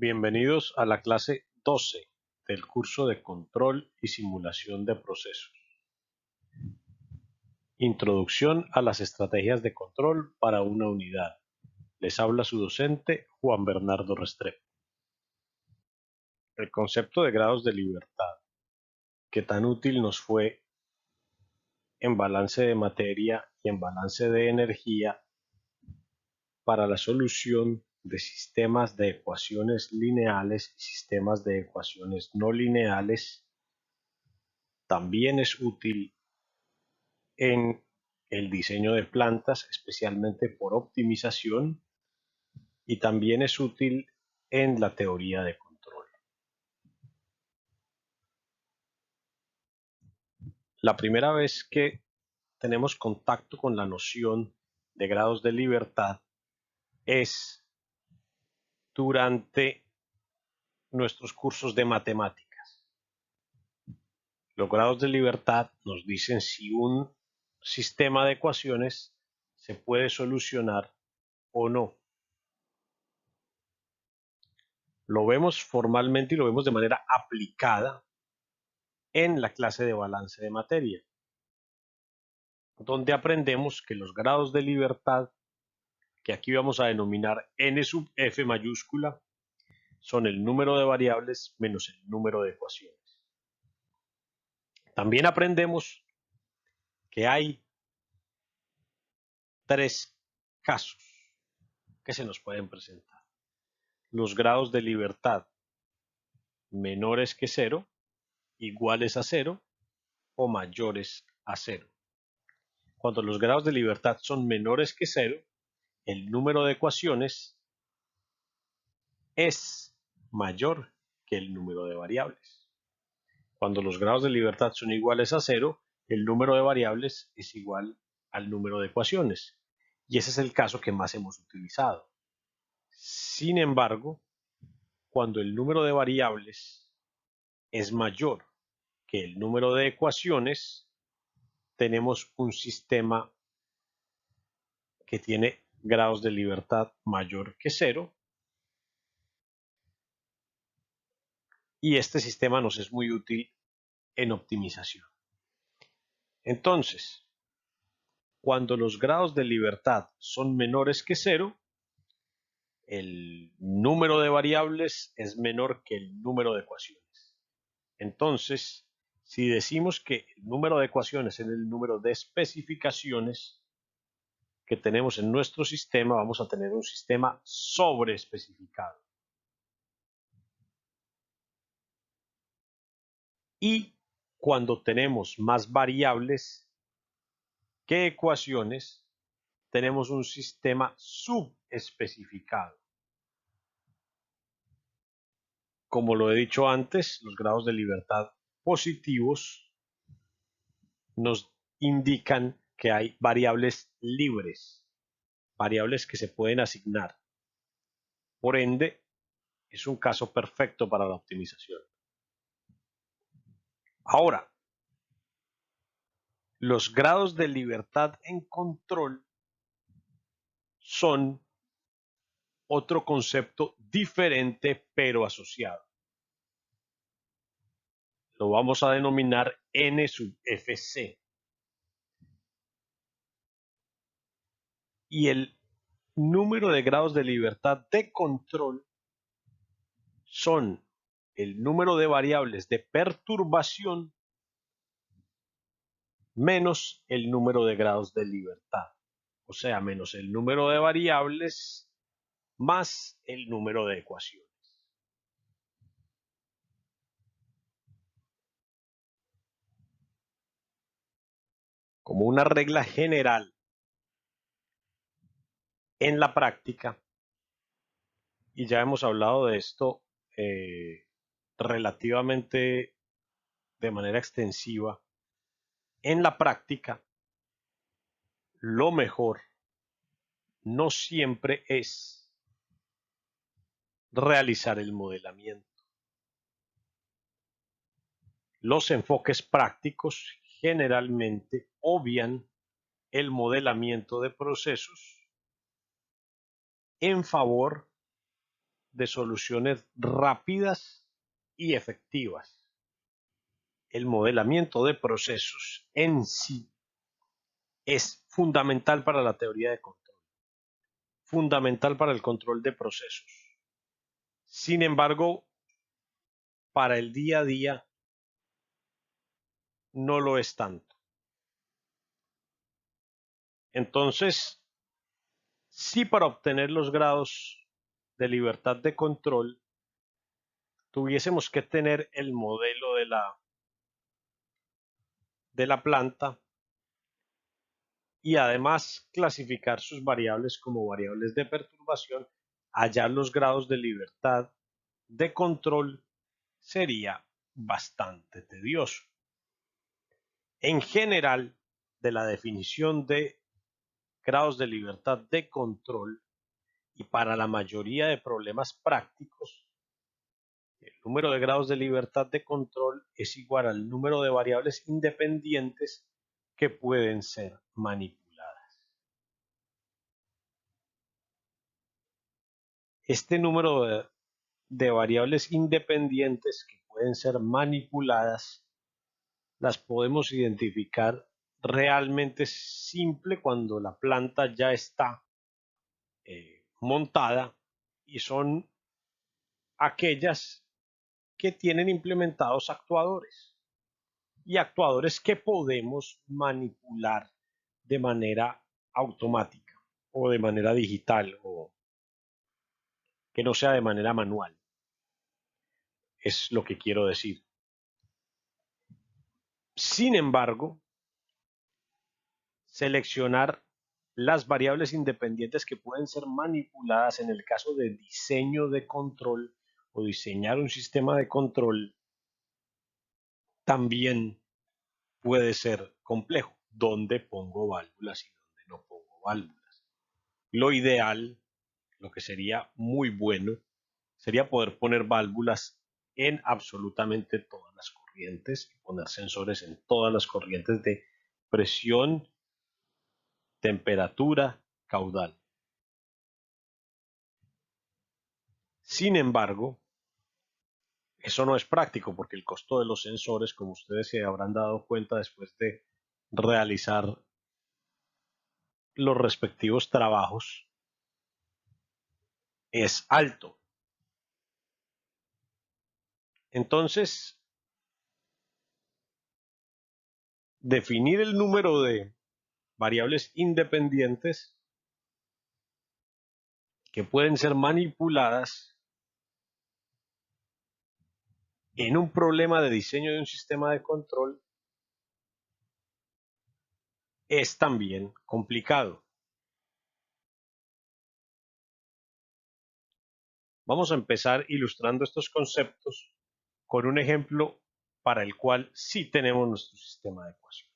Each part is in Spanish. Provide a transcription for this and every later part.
Bienvenidos a la clase 12 del curso de Control y Simulación de Procesos. Introducción a las estrategias de control para una unidad. Les habla su docente Juan Bernardo Restrepo. El concepto de grados de libertad, que tan útil nos fue en balance de materia y en balance de energía para la solución de sistemas de ecuaciones lineales y sistemas de ecuaciones no lineales, también es útil en el diseño de plantas, especialmente por optimización, y también es útil en la teoría de control. La primera vez que tenemos contacto con la noción de grados de libertad es durante nuestros cursos de matemáticas. Los grados de libertad nos dicen si un sistema de ecuaciones se puede solucionar o no. Lo vemos formalmente y lo vemos de manera aplicada en la clase de balance de materia, donde aprendemos que los grados de libertad, que aquí vamos a denominar n sub f mayúscula, son el número de variables menos el número de ecuaciones. También aprendemos que hay tres casos que se nos pueden presentar. Los grados de libertad menores que 0, iguales a 0 o mayores a 0. Cuando los grados de libertad son menores que 0, el número de ecuaciones es mayor que el número de variables. Cuando los grados de libertad son iguales a 0, el número de variables es igual al número de ecuaciones. Y ese es el caso que más hemos utilizado. Sin embargo, cuando el número de variables es mayor que el número de ecuaciones, tenemos un sistema que tiene grados de libertad mayor que 0, y este sistema nos es muy útil en optimización. Entonces, cuando los grados de libertad son menores que 0, el número de variables es menor que el número de ecuaciones. Entonces, si decimos que el número de ecuaciones es el número de especificaciones que tenemos en nuestro sistema, vamos a tener un sistema sobreespecificado. Y cuando tenemos más variables que ecuaciones, tenemos un sistema subespecificado. Como lo he dicho antes, los grados de libertad positivos nos indican que hay variables libres, variables que se pueden asignar. Por ende, es un caso perfecto para la optimización. Ahora, los grados de libertad en control son otro concepto diferente pero asociado. Lo vamos a denominar n sub fc. Y el número de grados de libertad de control son el número de variables de perturbación menos el número de grados de libertad. O sea, menos el número de variables más el número de ecuaciones. Como una regla general, en la práctica, y ya hemos hablado de esto relativamente de manera extensiva, en la práctica, lo mejor no siempre es realizar el modelamiento. Los enfoques prácticos generalmente obvian el modelamiento de procesos en favor de soluciones rápidas y efectivas. El modelamiento de procesos en sí es fundamental para la teoría de control, fundamental para el control de procesos. Sin embargo, para el día a día no lo es tanto. Entonces, si para obtener los grados de libertad de control tuviésemos que tener el modelo de la planta y además clasificar sus variables como variables de perturbación, hallar los grados de libertad de control sería bastante tedioso. En general, de la definición de grados de libertad de control y para la mayoría de problemas prácticos, el número de grados de libertad de control es igual al número de variables independientes que pueden ser manipuladas. Este número de variables independientes que pueden ser manipuladas las podemos identificar realmente simple cuando la planta ya está montada y son aquellas que tienen implementados actuadores y actuadores que podemos manipular de manera automática o de manera digital o que no sea de manera manual. Es lo que quiero decir. Sin embargo, seleccionar las variables independientes que pueden ser manipuladas en el caso de diseño de control o diseñar un sistema de control también puede ser complejo. ¿Dónde pongo válvulas y dónde no pongo válvulas? Lo ideal, lo que sería muy bueno, sería poder poner válvulas en absolutamente todas las corrientes y poner sensores en todas las corrientes de presión, temperatura, caudal. Sin embargo, eso no es práctico porque el costo de los sensores, como ustedes se habrán dado cuenta después de realizar los respectivos trabajos, es alto. Entonces, definir el número de variables independientes que pueden ser manipuladas en un problema de diseño de un sistema de control es también complicado. Vamos a empezar ilustrando estos conceptos con un ejemplo para el cual sí tenemos nuestro sistema de ecuaciones.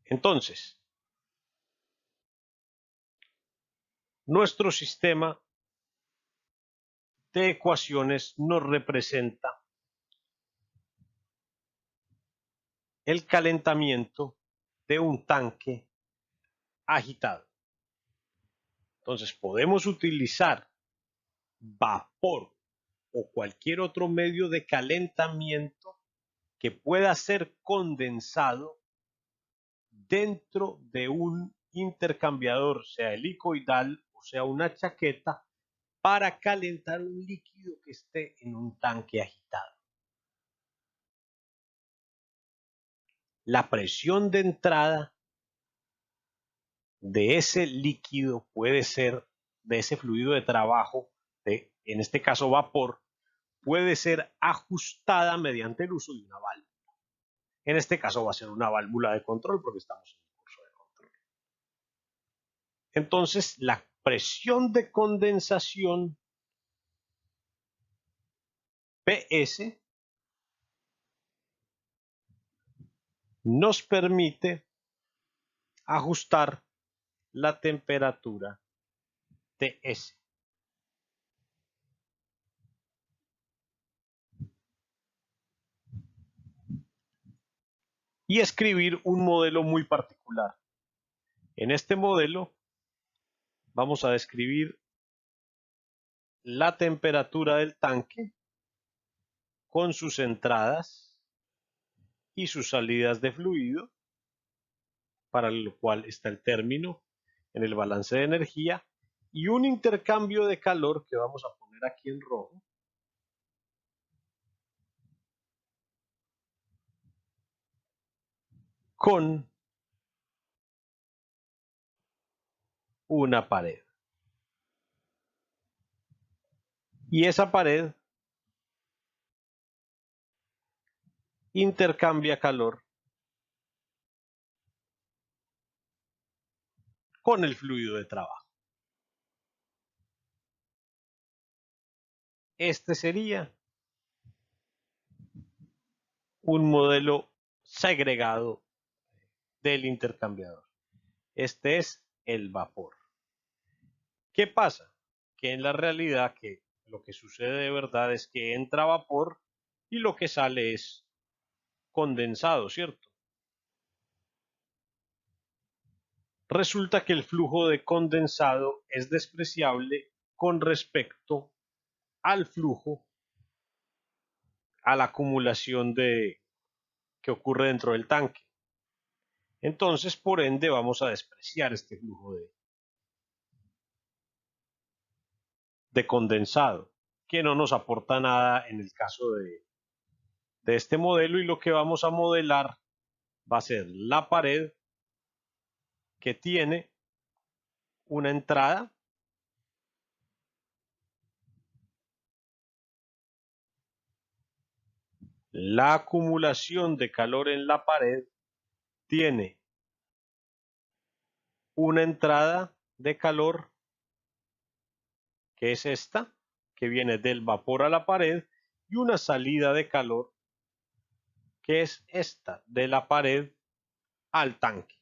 Entonces, nuestro sistema de ecuaciones nos representa el calentamiento de un tanque agitado. Entonces, podemos utilizar vapor o cualquier otro medio de calentamiento que pueda ser condensado dentro de un intercambiador, sea helicoidal o sea una chaqueta, para calentar un líquido que esté en un tanque agitado. La presión de entrada de ese líquido puede ser, de ese fluido de trabajo, en este caso vapor, puede ser ajustada mediante el uso de una válvula. En este caso va a ser una válvula de control porque estamos en un curso de control. Entonces, la presión de condensación PS nos permite ajustar la temperatura TS. Y escribir un modelo muy particular. En este modelo vamos a describir la temperatura del tanque con sus entradas y sus salidas de fluido, para lo cual está el término en el balance de energía, y un intercambio de calor que vamos a poner aquí en rojo, con una pared. Y esa pared intercambia calor con el fluido de trabajo. Este sería un modelo segregado del intercambiador. Este es el vapor. ¿Qué pasa? Que en la realidad lo que sucede de verdad es que entra vapor y lo que sale es condensado, ¿cierto? Resulta que el flujo de condensado es despreciable con respecto al flujo, a la acumulación que ocurre dentro del tanque. Entonces, por ende, vamos a despreciar este flujo de condensado, que no nos aporta nada en el caso de este modelo, y lo que vamos a modelar va a ser la pared que tiene una entrada la acumulación de calor en la pared tiene una entrada de calor que es esta, que viene del vapor a la pared, y una salida de calor que es esta, de la pared al tanque.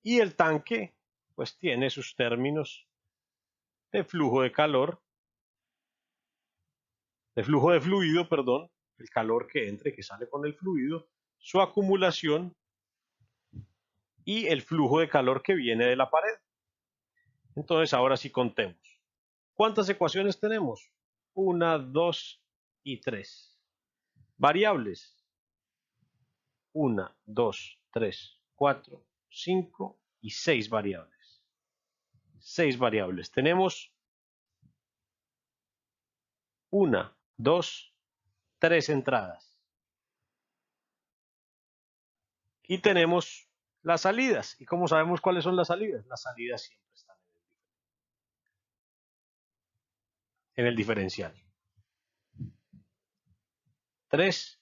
Y el tanque pues tiene sus términos de flujo de calor, de flujo de fluido, perdón, el calor que entra y que sale con el fluido, su acumulación y el flujo de calor que viene de la pared. Entonces ahora sí contemos. ¿Cuántas ecuaciones tenemos? 1, 2 y 3. Variables. 1, 2, 3, 4, 5 y 6 variables. 6 variables. Tenemos 1, 2, 3 entradas. Y tenemos las salidas. ¿Y cómo sabemos cuáles son las salidas? Las salidas siempre están en el diferencial. 3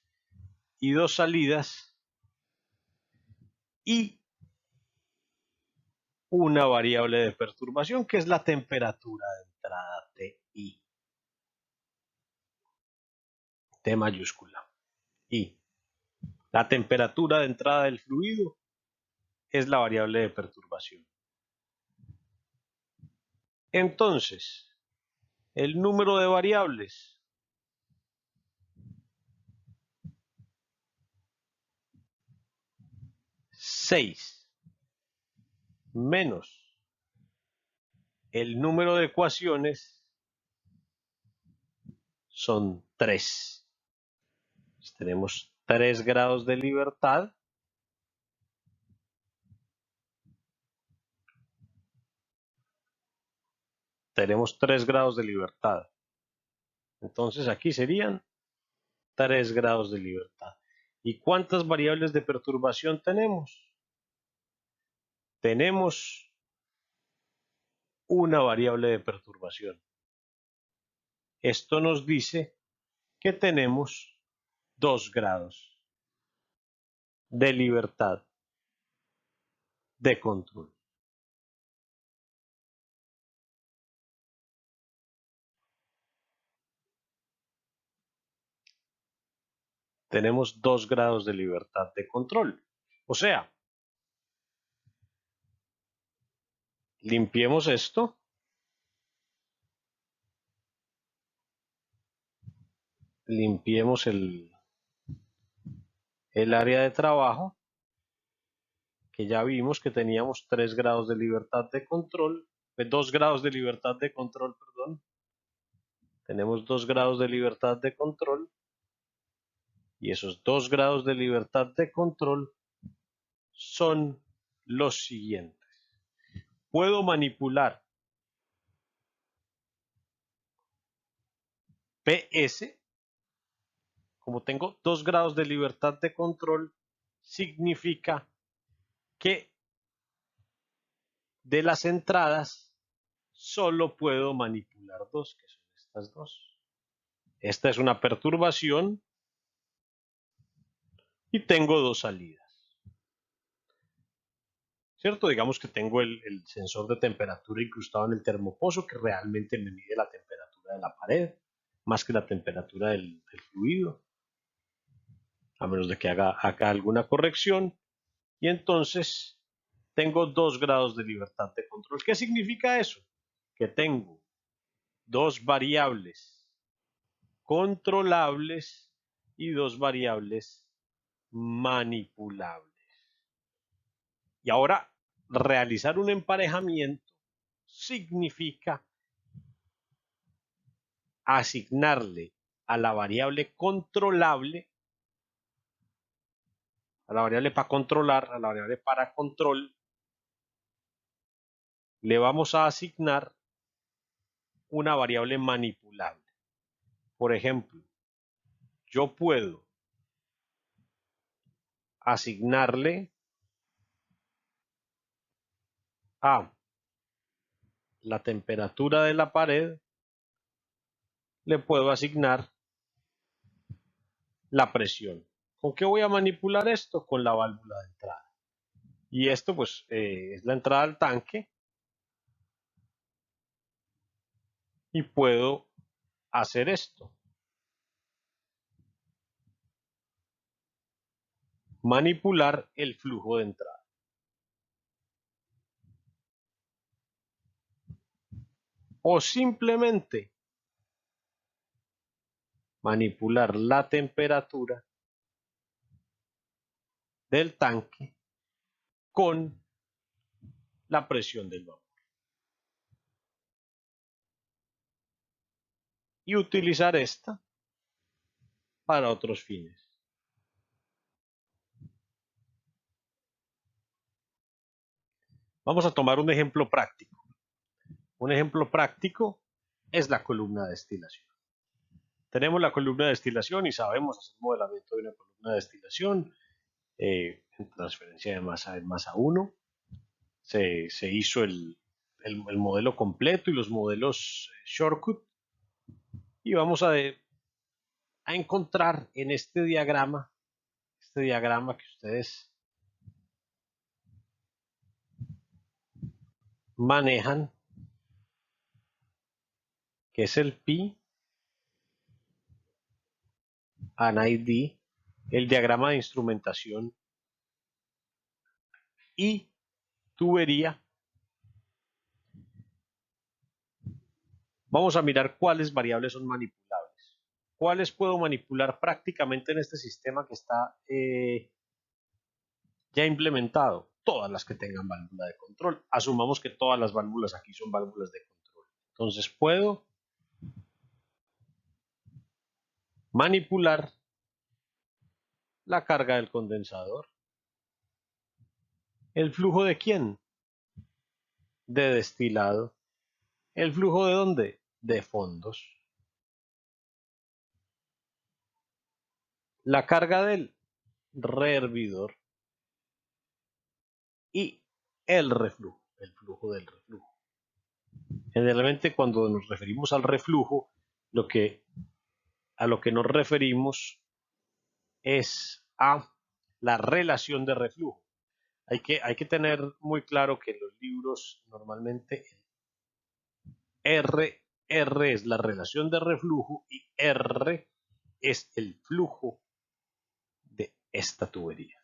y 2 salidas y una variable de perturbación que es la temperatura de entrada TI. T mayúscula. Y la temperatura de entrada del fluido es la variable de perturbación. Entonces, el número de variables seis menos el número de ecuaciones son 3. Tenemos 3 grados de libertad. Tenemos 3 grados de libertad. Entonces aquí serían 3 grados de libertad. ¿Y cuántas variables de perturbación tenemos? Tenemos una variable de perturbación. Esto nos dice que tenemos 2 grados de libertad de control. Tenemos 2 grados de libertad de control. O sea, limpiemos esto. Limpiemos el área de trabajo, que ya vimos que teníamos 3 grados de libertad de control, 2 grados de libertad de control, perdón. Tenemos 2 grados de libertad de control. Y esos 2 grados de libertad de control son los siguientes. Puedo manipular PS, como tengo 2 grados de libertad de control, significa que de las entradas solo puedo manipular 2, que son estas 2. Esta es una perturbación y tengo 2 salidas. ¿Cierto? Digamos que tengo el sensor de temperatura incrustado en el termopozo que realmente me mide la temperatura de la pared, más que la temperatura del fluido, a menos de que haga alguna corrección. Y entonces tengo 2 grados de libertad de control. ¿Qué significa eso? Que tengo 2 variables controlables y 2 variables manipulables. Y ahora, realizar un emparejamiento significa asignarle a la variable controlable, a la variable para controlar, a la variable para control, le vamos a asignar una variable manipulable. Por ejemplo, yo puedo asignarle a la temperatura de la pared, le puedo asignar la presión. ¿Con qué voy a manipular esto? Con la válvula de entrada. Y esto pues es la entrada al tanque y puedo hacer esto. Manipular el flujo de entrada. O simplemente manipular la temperatura del tanque con la presión del vapor. Y utilizar esta para otros fines. Vamos a tomar un ejemplo práctico. Un ejemplo práctico es la columna de destilación. Tenemos la columna de destilación y sabemos hacer modelamiento de una columna de destilación en transferencia de masa en masa 1. Se hizo el modelo completo y los modelos shortcut. Y vamos a encontrar en este diagrama que ustedes manejan, que es el P and ID, el diagrama de instrumentación y tubería. Vamos a mirar cuáles variables son manipulables. ¿Cuáles puedo manipular prácticamente en este sistema que está ya implementado? Todas las que tengan válvula de control. Asumamos que todas las válvulas aquí son válvulas de control. Entonces puedo manipular la carga del condensador. ¿El flujo de quién? De destilado. ¿El flujo de dónde? De fondos. La carga del rehervidor y el reflujo, el flujo del reflujo. Generalmente cuando nos referimos al reflujo, a lo que nos referimos es a la relación de reflujo. Hay que tener muy claro que en los libros normalmente R es la relación de reflujo y R es el flujo de esta tubería.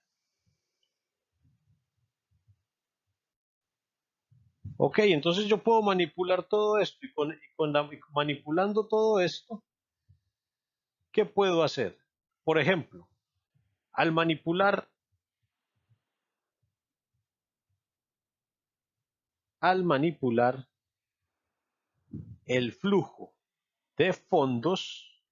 Ok, entonces yo puedo manipular todo esto y manipulando todo esto, ¿qué puedo hacer? Por ejemplo, al manipular el flujo de fondos,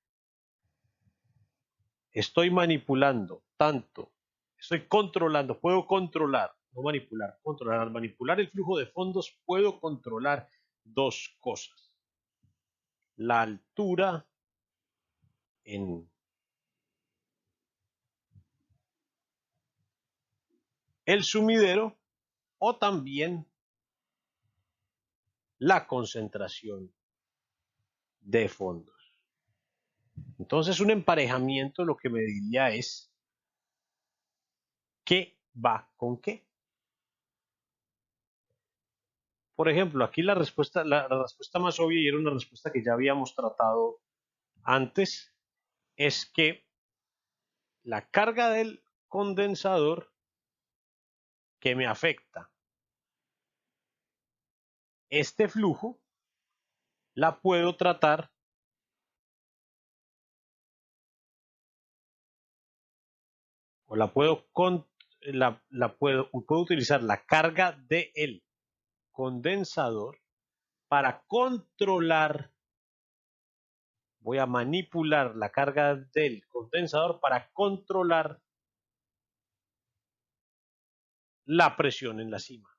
estoy manipulando tanto, estoy controlando, puedo controlar, no manipular, controlar. Al manipular el flujo de fondos puedo controlar dos cosas: la altura en el sumidero o también la concentración de fondos. Entonces, un emparejamiento lo que me diría es qué va con qué. Por ejemplo, aquí la respuesta más obvia, y era una respuesta que ya habíamos tratado antes, es que la carga del condensador que me afecta este flujo la puedo tratar, o puedo utilizar la carga del condensador para controlar. Voy a manipular la carga del condensador para controlar la presión en la cima.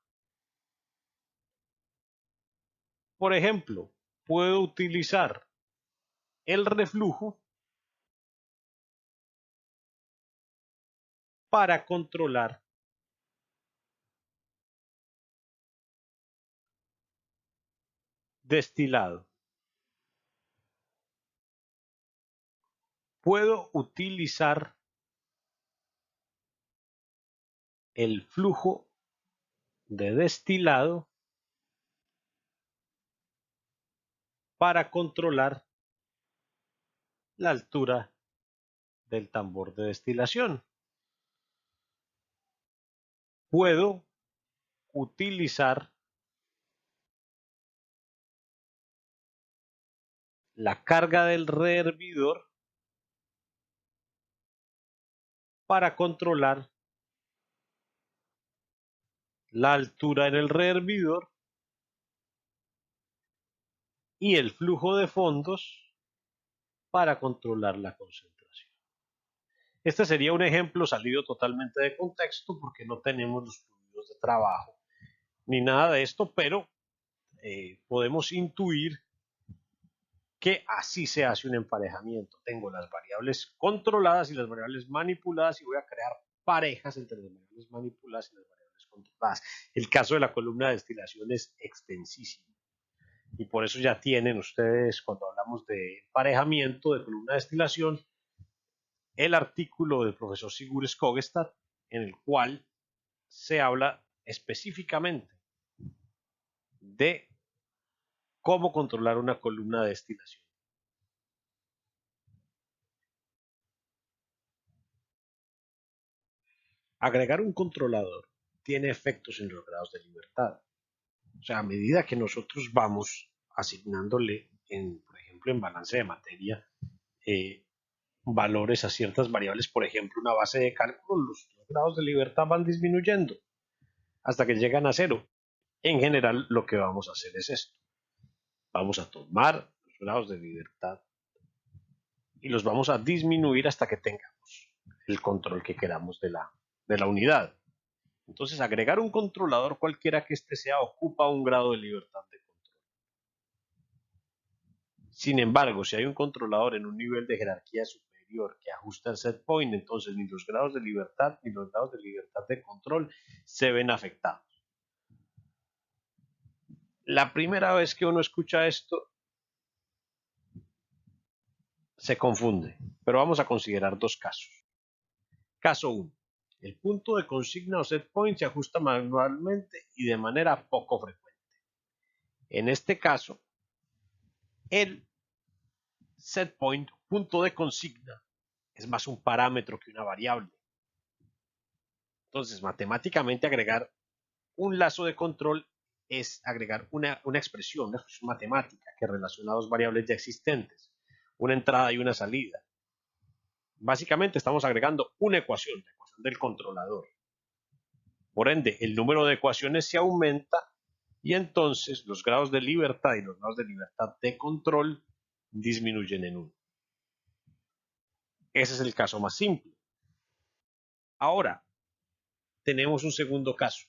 Por ejemplo, puedo utilizar el reflujo para controlar destilado. Puedo utilizar el flujo de destilado para controlar la altura del tambor de destilación. Puedo utilizar la carga del rehervidor para controlar la altura en el rehervidor y el flujo de fondos para controlar la concentración. Este sería un ejemplo salido totalmente de contexto porque no tenemos los fluidos de trabajo ni nada de esto, pero podemos intuir que así se hace un emparejamiento. Tengo las variables controladas y las variables manipuladas y voy a crear parejas entre las variables manipuladas y las variables controladas. El caso de la columna de destilación es extensísimo y por eso ya tienen ustedes, cuando hablamos de emparejamiento de columna de destilación, el artículo del profesor Sigurd Skogestad, en el cual se habla específicamente de cómo controlar una columna de destilación. Agregar un controlador tiene efectos en los grados de libertad. O sea, a medida que nosotros vamos asignándole, por ejemplo, en balance de materia, valores a ciertas variables, por ejemplo, una base de cálculo, los grados de libertad van disminuyendo hasta que llegan a cero. En general, lo que vamos a hacer es esto. Vamos a tomar los grados de libertad y los vamos a disminuir hasta que tengamos el control que queramos de la unidad. Entonces, agregar un controlador, cualquiera que este sea, ocupa un grado de libertad de control. Sin embargo, si hay un controlador en un nivel de jerarquía superior que ajusta el set point, entonces ni los grados de libertad ni los grados de libertad de control se ven afectados. La primera vez que uno escucha esto, se confunde, pero vamos a considerar dos casos. Caso 1. El punto de consigna o set point se ajusta manualmente y de manera poco frecuente. En este caso, el set point, punto de consigna, es más un parámetro que una variable. Entonces, matemáticamente agregar un lazo de control es agregar una expresión matemática que relaciona dos variables ya existentes, una entrada y una salida. Básicamente estamos agregando una ecuación, la ecuación del controlador. Por ende, el número de ecuaciones se aumenta y entonces los grados de libertad y los grados de libertad de control disminuyen en 1. Ese es el caso más simple. Ahora, tenemos un segundo caso.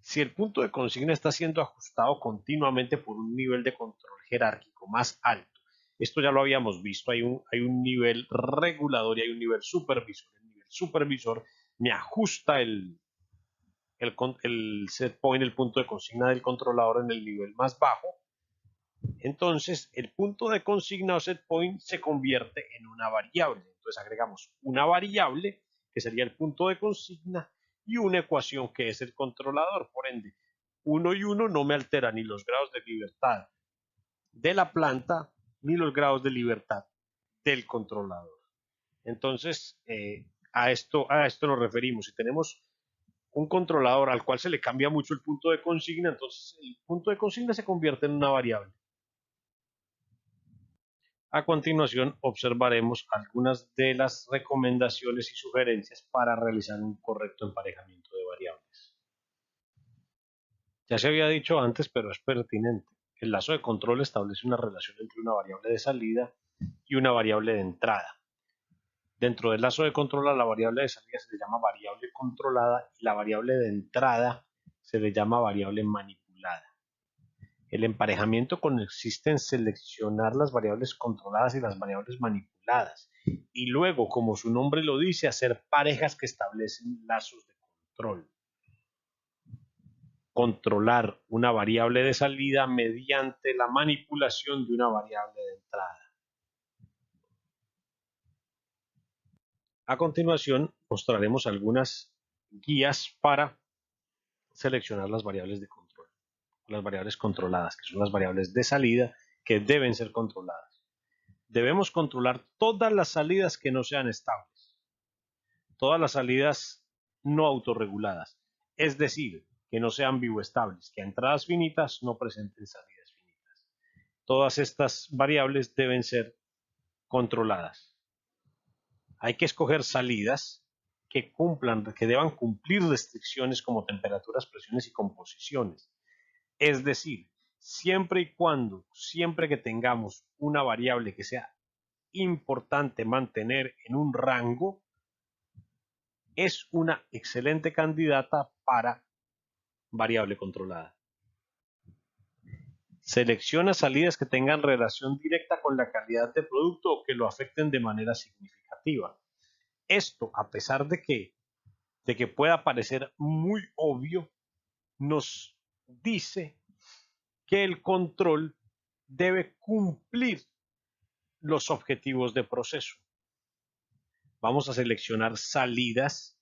Si el punto de consigna está siendo ajustado continuamente por un nivel de control jerárquico más alto, esto ya lo habíamos visto, hay un nivel regulador y hay un nivel supervisor. El nivel supervisor me ajusta el set point, el punto de consigna del controlador en el nivel más bajo. Entonces, el punto de consigna o set point se convierte en una variable. Entonces, agregamos una variable, que sería el punto de consigna, y una ecuación que es el controlador. Por ende, 1 y 1 no me alteran ni los grados de libertad de la planta ni los grados de libertad del controlador. Entonces, a esto nos referimos. Si tenemos un controlador al cual se le cambia mucho el punto de consigna, entonces el punto de consigna se convierte en una variable. A continuación, observaremos algunas de las recomendaciones y sugerencias para realizar un correcto emparejamiento de variables. Ya se había dicho antes, pero es pertinente. El lazo de control establece una relación entre una variable de salida y una variable de entrada. Dentro del lazo de control a la variable de salida se le llama variable controlada y la variable de entrada se le llama variable manipulada. El emparejamiento consiste en seleccionar las variables controladas y las variables manipuladas y luego, como su nombre lo dice, hacer parejas que establecen lazos de control. Controlar una variable de salida mediante la manipulación de una variable de entrada. A continuación, mostraremos algunas guías para seleccionar las variables de control, las variables controladas, que son las variables de salida que deben ser controladas. Debemos controlar todas las salidas que no sean estables, todas las salidas no autorreguladas, es decir, que no sean bioestables, que a entradas finitas no presenten salidas finitas. Todas estas variables deben ser controladas. Hay que escoger salidas que deban cumplir restricciones como temperaturas, presiones y composiciones. Es decir, siempre que tengamos una variable que sea importante mantener en un rango, es una excelente candidata para variable controlada. Selecciona salidas que tengan relación directa con la calidad de producto o que lo afecten de manera significativa. Esto, a pesar de que pueda parecer muy obvio, nos dice que el control debe cumplir los objetivos de proceso. Vamos a seleccionar salidas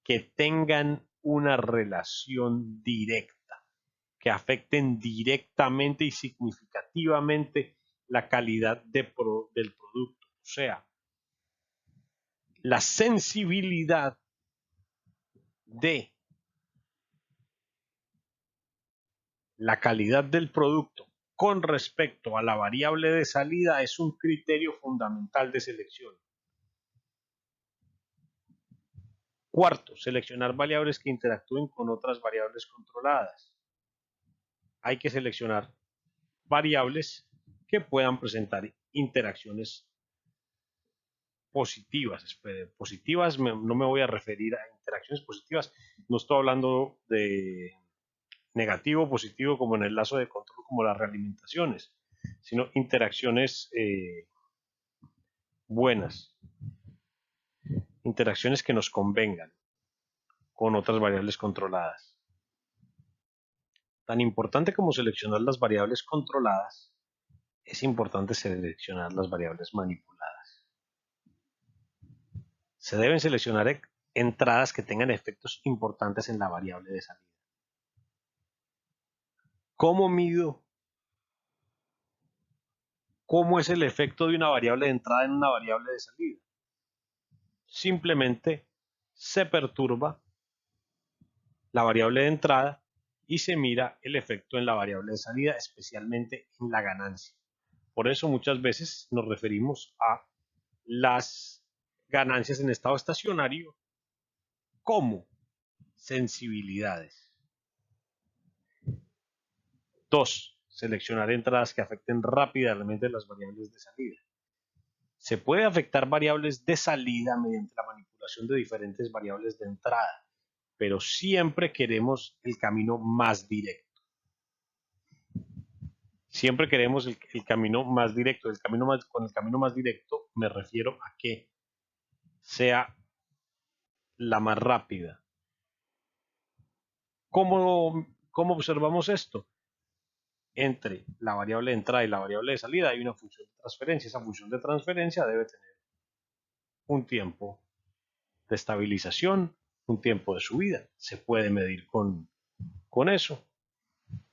que tengan una relación directa, que afecten directamente y significativamente la calidad del producto. O sea, la sensibilidad de la calidad del producto con respecto a la variable de salida es un criterio fundamental de selección. Cuarto, seleccionar variables que interactúen con otras variables controladas. Hay que seleccionar variables que puedan presentar interacciones positivas. Positivas, no me voy a referir a interacciones positivas, no estoy hablando de negativo o positivo como en el lazo de control, como las realimentaciones, sino interacciones buenas, interacciones que nos convengan con otras variables controladas. Tan importante como seleccionar las variables controladas, es importante seleccionar las variables manipuladas. Se deben seleccionar entradas que tengan efectos importantes en la variable de salida. ¿Cómo mido? ¿Cómo es el efecto de una variable de entrada en una variable de salida? Simplemente se perturba la variable de entrada y se mira el efecto en la variable de salida, especialmente en la ganancia. Por eso muchas veces nos referimos a las ganancias en estado estacionario como sensibilidades. 2. Seleccionar entradas que afecten rápidamente las variables de salida. Se puede afectar variables de salida mediante la manipulación de diferentes variables de entrada, pero siempre queremos el camino más directo. Siempre queremos el camino más directo. Con el camino más directo me refiero a que sea la más rápida. ¿Cómo observamos esto? Entre la variable de entrada y la variable de salida hay una función de transferencia. Esa función de transferencia debe tener un tiempo de estabilización, un tiempo de subida. Se puede medir con eso.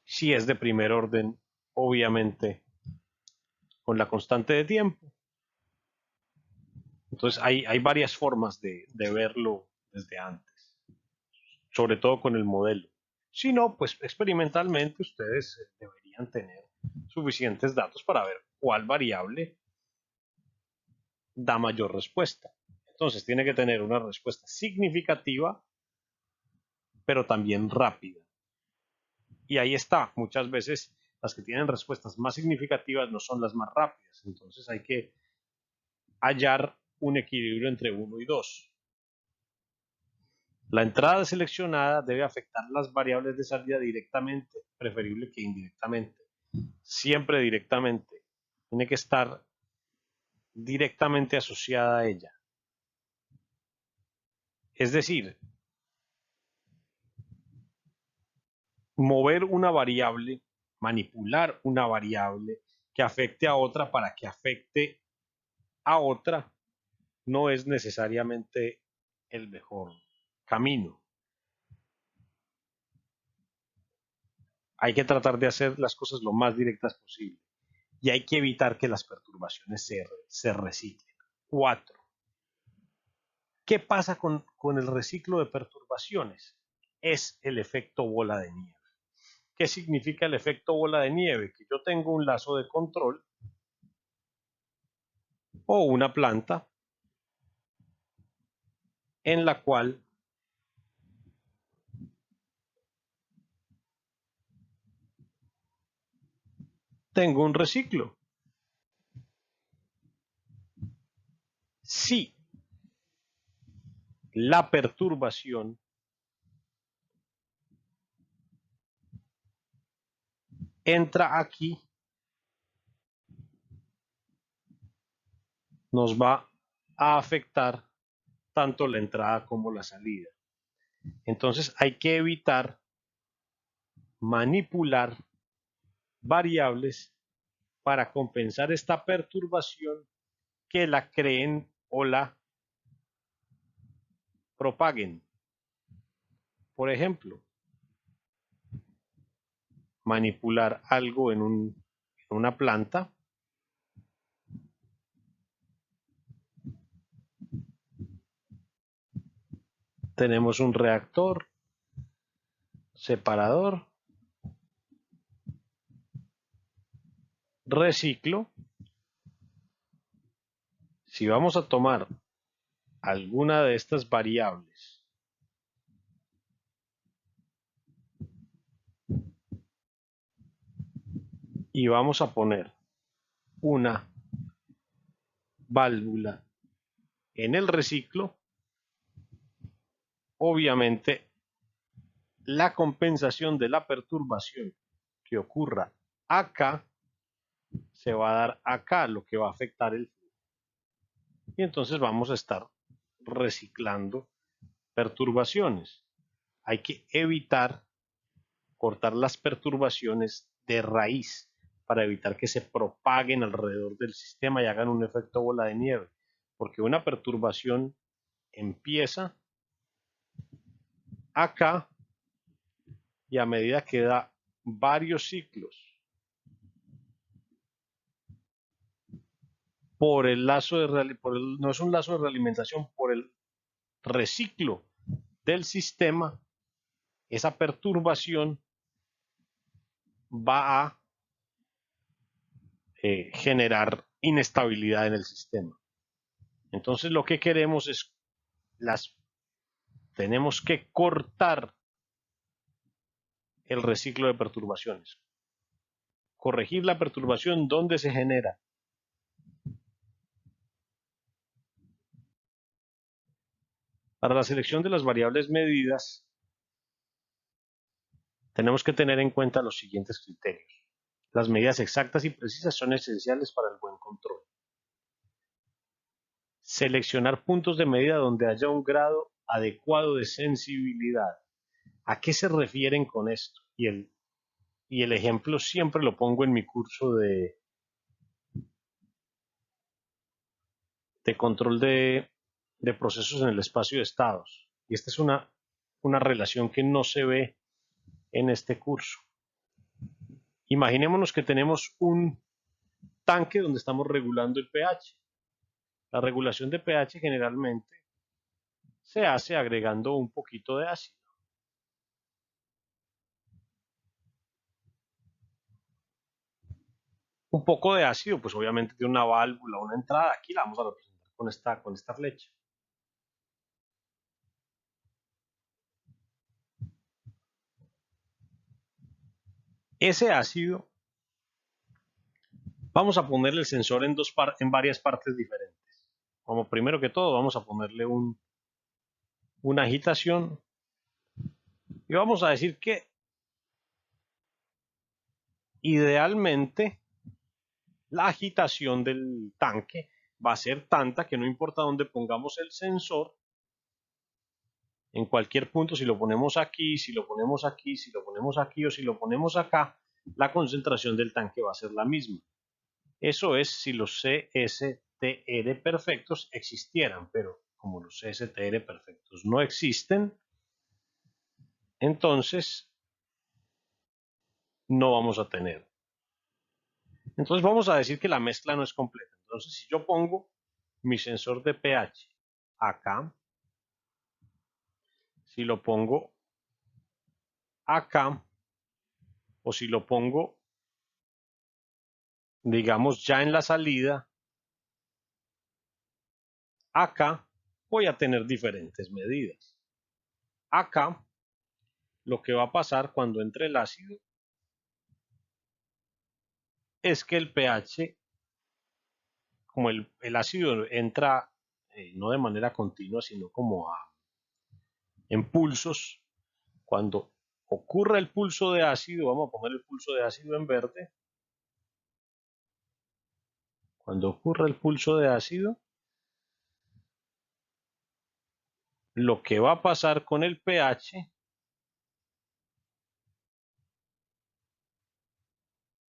Si es de primer orden, obviamente con la constante de tiempo. Entonces hay varias formas de verlo desde antes, sobre todo con el modelo. Si no, pues experimentalmente ustedes deberían tener suficientes datos para ver cuál variable da mayor respuesta. Entonces tiene que tener una respuesta significativa, pero también rápida. Y ahí está, muchas veces las que tienen respuestas más significativas no son las más rápidas. Entonces hay que hallar un equilibrio entre 1 y 2. La entrada seleccionada debe afectar las variables de salida directamente, preferible que indirectamente. Siempre directamente. Tiene que estar directamente asociada a ella. Es decir, mover una variable, manipular una variable que afecte a otra para que afecte a otra, no es necesariamente el mejor camino. Hay que tratar de hacer las cosas lo más directas posible y hay que evitar que las perturbaciones se reciclen. 4. ¿Qué pasa con el reciclo de perturbaciones? Es el efecto bola de nieve. ¿Qué significa el efecto bola de nieve? Que yo tengo un lazo de control o una planta en la cual tengo un reciclo. Si la perturbación entra aquí, nos va a afectar tanto la entrada como la salida. Entonces hay que evitar manipular variables para compensar esta perturbación que la creen o la propaguen. Por ejemplo, manipular algo en una planta tenemos un reactor, separador, reciclo. Si vamos a tomar alguna de estas variables y vamos a poner una válvula en el reciclo, obviamente la compensación de la perturbación que ocurra acá se va a dar acá, lo que va a afectar el flujo. Y entonces vamos a estar reciclando perturbaciones. Hay que evitar cortar las perturbaciones de raíz para evitar que se propaguen alrededor del sistema y hagan un efecto bola de nieve. Porque una perturbación empieza acá y a medida que da varios ciclos por el lazo de no es un lazo de realimentación, por el reciclo del sistema, esa perturbación va a generar inestabilidad en el sistema. Entonces lo que queremos es tenemos que cortar el reciclo de perturbaciones. corregir la perturbación donde se genera. Para la selección de las variables medidas, tenemos que tener en cuenta los siguientes criterios. Las medidas exactas y precisas son esenciales para el buen control. Seleccionar puntos de medida donde haya un grado adecuado de sensibilidad. ¿A qué se refieren con esto? Y el ejemplo siempre lo pongo en mi curso de control de procesos en el espacio de estados. Y esta es una relación que no se ve en este curso. Imaginémonos que tenemos un tanque donde estamos regulando el pH. La regulación de pH generalmente se hace agregando un poquito de ácido. Un poco de ácido, pues obviamente tiene una válvula, una entrada. Aquí la vamos a representar con esta flecha. Ese ácido, vamos a ponerle el sensor en varias partes diferentes. Como primero que todo, vamos a ponerle una agitación y vamos a decir que idealmente la agitación del tanque va a ser tanta que no importa dónde pongamos el sensor, en cualquier punto, si lo ponemos aquí, si lo ponemos aquí, si lo ponemos aquí o si lo ponemos acá, la concentración del tanque va a ser la misma. Eso es si los CSTR perfectos existieran, pero como los CSTR perfectos no existen, entonces no vamos a tener. Entonces vamos a decir que la mezcla no es completa. Entonces si yo pongo mi sensor de pH acá, si lo pongo acá, o si lo pongo, digamos, ya en la salida, acá voy a tener diferentes medidas. Acá, lo que va a pasar cuando entre el ácido es que el pH, como el ácido entra no de manera continua, sino como en pulsos, cuando ocurre el pulso de ácido, vamos a poner el pulso de ácido en verde, cuando ocurre el pulso de ácido, lo que va a pasar con el pH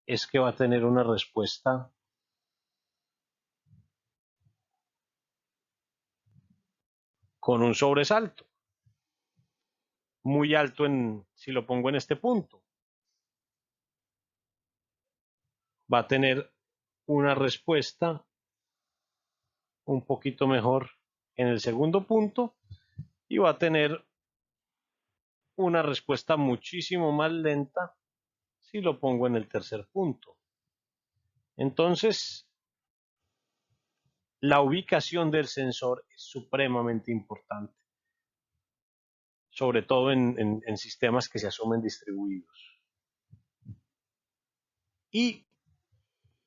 es que va a tener una respuesta con un sobresalto muy alto si lo pongo en este punto. Va a tener una respuesta un poquito mejor en el segundo punto y va a tener una respuesta muchísimo más lenta si lo pongo en el tercer punto. Entonces, la ubicación del sensor es supremamente importante, sobre todo en sistemas que se asumen distribuidos. Y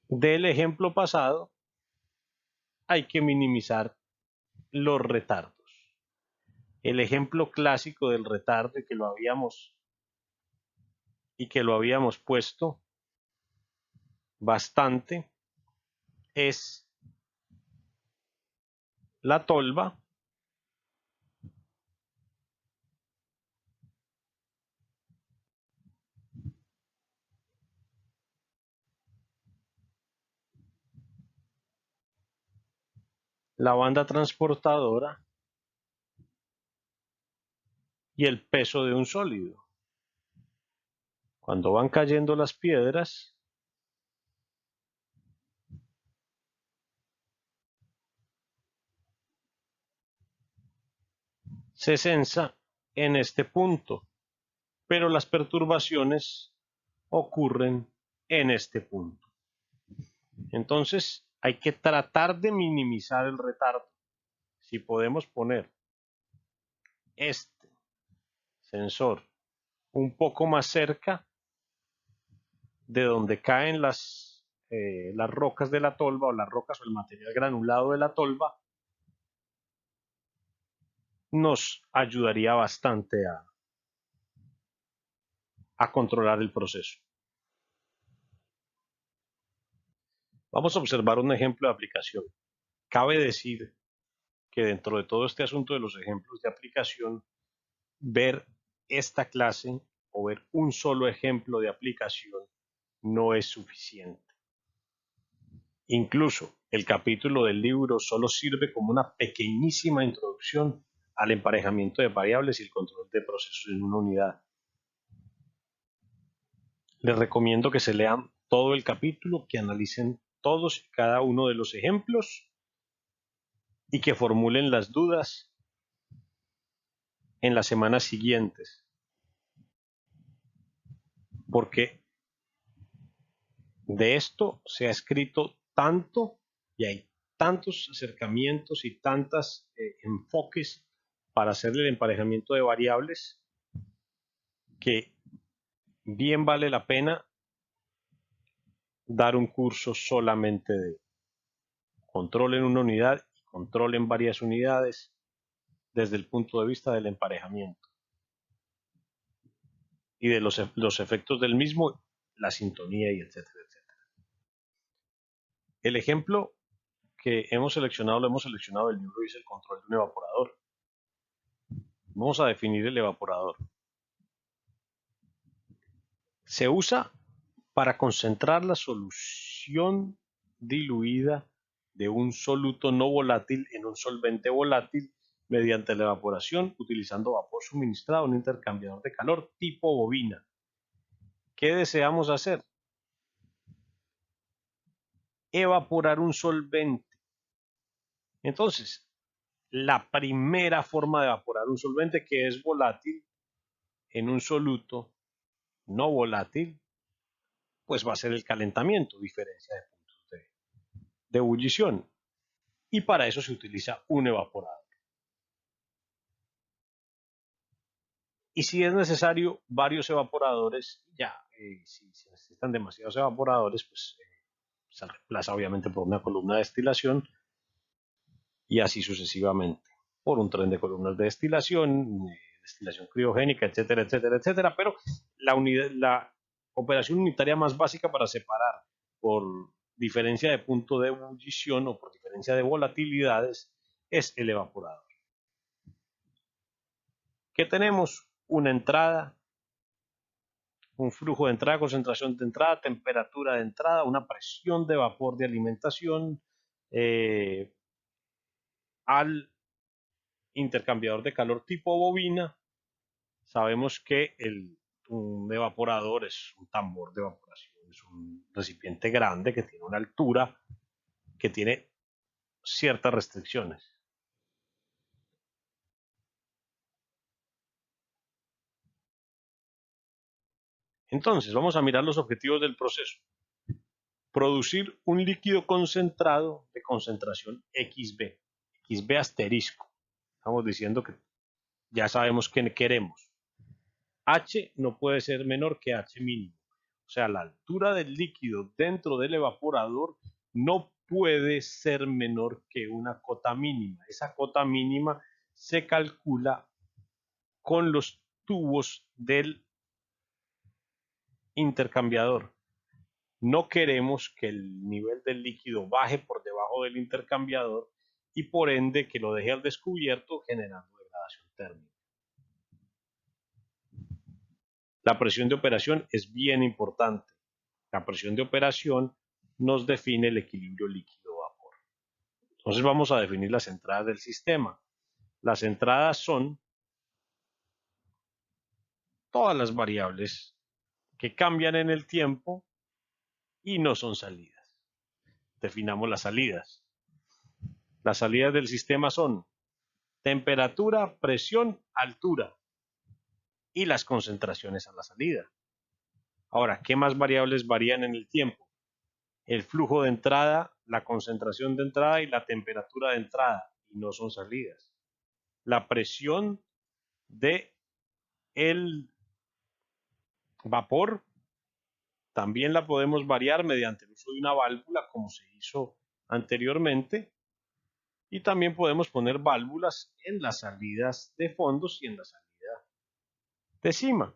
del ejemplo pasado, hay que minimizar los retardos. El ejemplo clásico del retardo que lo habíamos puesto bastante es la tolva la banda transportadora y el peso de un sólido. Cuando van cayendo las piedras, se censa en este punto, pero las perturbaciones ocurren en este punto. Entonces hay que tratar de minimizar el retardo. Si podemos poner este sensor un poco más cerca de donde caen las rocas de la tolva o las rocas o el material granulado de la tolva, nos ayudaría bastante a controlar el proceso. Vamos a observar un ejemplo de aplicación. Cabe decir que dentro de todo este asunto de los ejemplos de aplicación, ver esta clase o ver un solo ejemplo de aplicación no es suficiente. Incluso el capítulo del libro solo sirve como una pequeñísima introducción al emparejamiento de variables y el control de procesos en una unidad. Les recomiendo que se lean todo el capítulo, que analicen todos y cada uno de los ejemplos y que formulen las dudas en las semanas siguientes, porque de esto se ha escrito tanto y hay tantos acercamientos y tantos enfoques para hacer el emparejamiento de variables que bien vale la pena dar un curso solamente de control en una unidad y control en varias unidades desde el punto de vista del emparejamiento y de los efectos del mismo, la sintonía y etcétera, etcétera. El ejemplo que hemos seleccionado lo hemos seleccionado del libro y es el control de un evaporador. Vamos a definir el evaporador. Se usa para concentrar la solución diluida de un soluto no volátil en un solvente volátil mediante la evaporación utilizando vapor suministrado a un intercambiador de calor tipo bobina. ¿Qué deseamos hacer? Evaporar un solvente. Entonces, la primera forma de evaporar un solvente que es volátil en un soluto no volátil, pues va a ser el calentamiento, diferencia de puntos de ebullición. Y para eso se utiliza un evaporador. Y si es necesario varios evaporadores, ya, si se necesitan demasiados evaporadores, pues se reemplaza obviamente por una columna de destilación y así sucesivamente, por un tren de columnas de destilación criogénica, etcétera, etcétera, etcétera. Pero la operación unitaria más básica para separar por diferencia de punto de ebullición o por diferencia de volatilidades es el evaporador. ¿Qué tenemos? Una entrada, un flujo de entrada, concentración de entrada, temperatura de entrada, una presión de vapor de alimentación al intercambiador de calor tipo bobina. Sabemos que un evaporador es un tambor de evaporación, es un recipiente grande que tiene una altura, que tiene ciertas restricciones. Entonces, vamos a mirar los objetivos del proceso. Producir un líquido concentrado de concentración XB, XB asterisco. Estamos diciendo que ya sabemos qué queremos. H no puede ser menor que H mínimo. O sea, la altura del líquido dentro del evaporador no puede ser menor que una cota mínima. Esa cota mínima se calcula con los tubos del intercambiador. No queremos que el nivel del líquido baje por debajo del intercambiador y por ende que lo deje al descubierto generando degradación térmica. La presión de operación es bien importante. La presión de operación nos define el equilibrio líquido-vapor. Entonces vamos a definir las entradas del sistema. Las entradas son todas las variables que cambian en el tiempo y no son salidas. Definamos las salidas. Las salidas del sistema son temperatura, presión, altura y las concentraciones a la salida. Ahora, ¿qué más variables varían en el tiempo? El flujo de entrada, la concentración de entrada y la temperatura de entrada, y no son salidas. La presión de el vapor también la podemos variar mediante el uso de una válvula, como se hizo anteriormente, y también podemos poner válvulas en las salidas de fondos y en la salida de cima.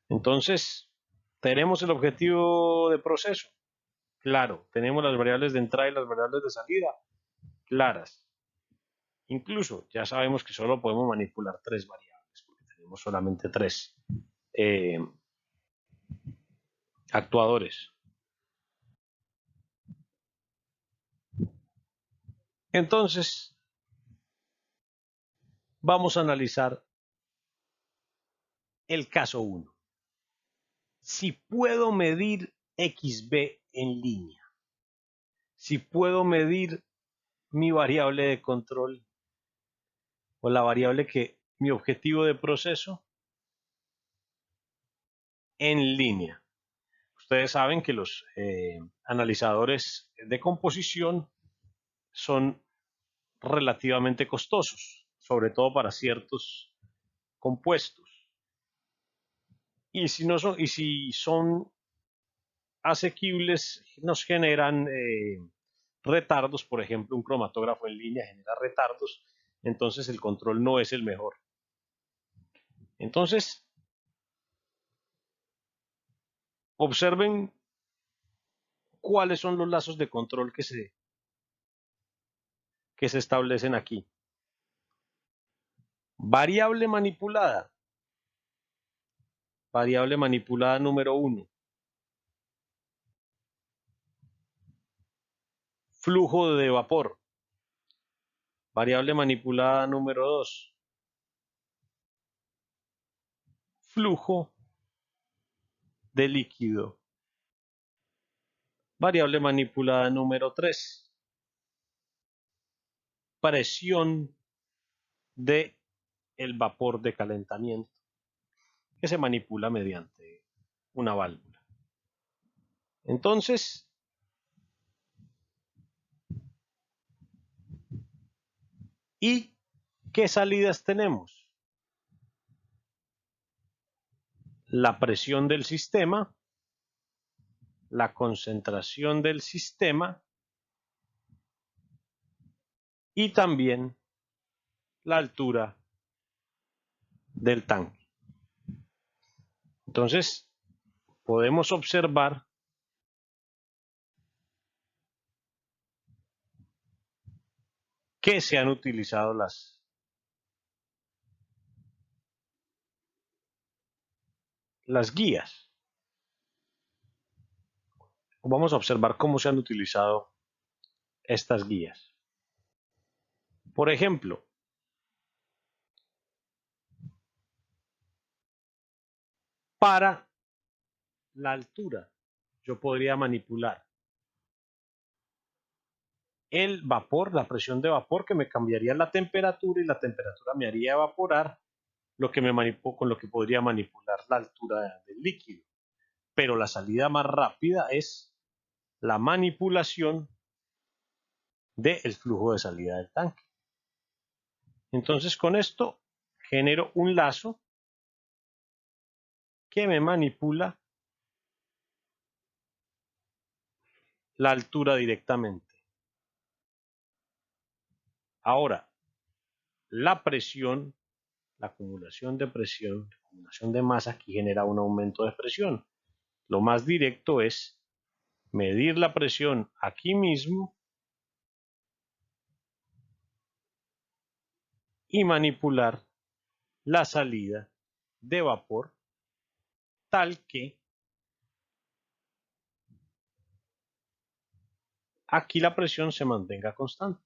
Entonces, ¿tenemos el objetivo de proceso? Claro. ¿Tenemos las variables de entrada y las variables de salida? Claras. Incluso ya sabemos que solo podemos manipular 3 variables, porque tenemos solamente 3 actuadores. Entonces, vamos a analizar el caso 1. Si puedo medir XB en línea, si puedo medir mi variable de control o la variable que mi objetivo de proceso en línea. Ustedes saben que los analizadores de composición son relativamente costosos, sobre todo para ciertos compuestos. Y si son asequibles, nos generan retardos. Por ejemplo, un cromatógrafo en línea genera retardos, entonces el control no es el mejor. Entonces, observen cuáles son los lazos de control que se establecen aquí. Variable manipulada. Variable manipulada número 1. Flujo de vapor. Variable manipulada número 2. Flujo de líquido. Variable manipulada número 3. Presión de el vapor de calentamiento, que se manipula mediante una válvula. Entonces, ¿y qué salidas tenemos? La presión del sistema, la concentración del sistema y también la altura del tanque. Entonces, podemos observar que se han utilizado las guías. Vamos a observar cómo se han utilizado estas guías. Por ejemplo, para la altura, yo podría manipular el vapor, la presión de vapor, que me cambiaría la temperatura, y la temperatura me haría evaporar, con lo que podría manipular la altura del líquido. Pero la salida más rápida es la manipulación del flujo de salida del tanque. Entonces, con esto genero un lazo que me manipula la altura directamente. Ahora, la presión, la acumulación de presión, la acumulación de masa, aquí genera un aumento de presión. Lo más directo es medir la presión aquí mismo y manipular la salida de vapor tal que aquí la presión se mantenga constante.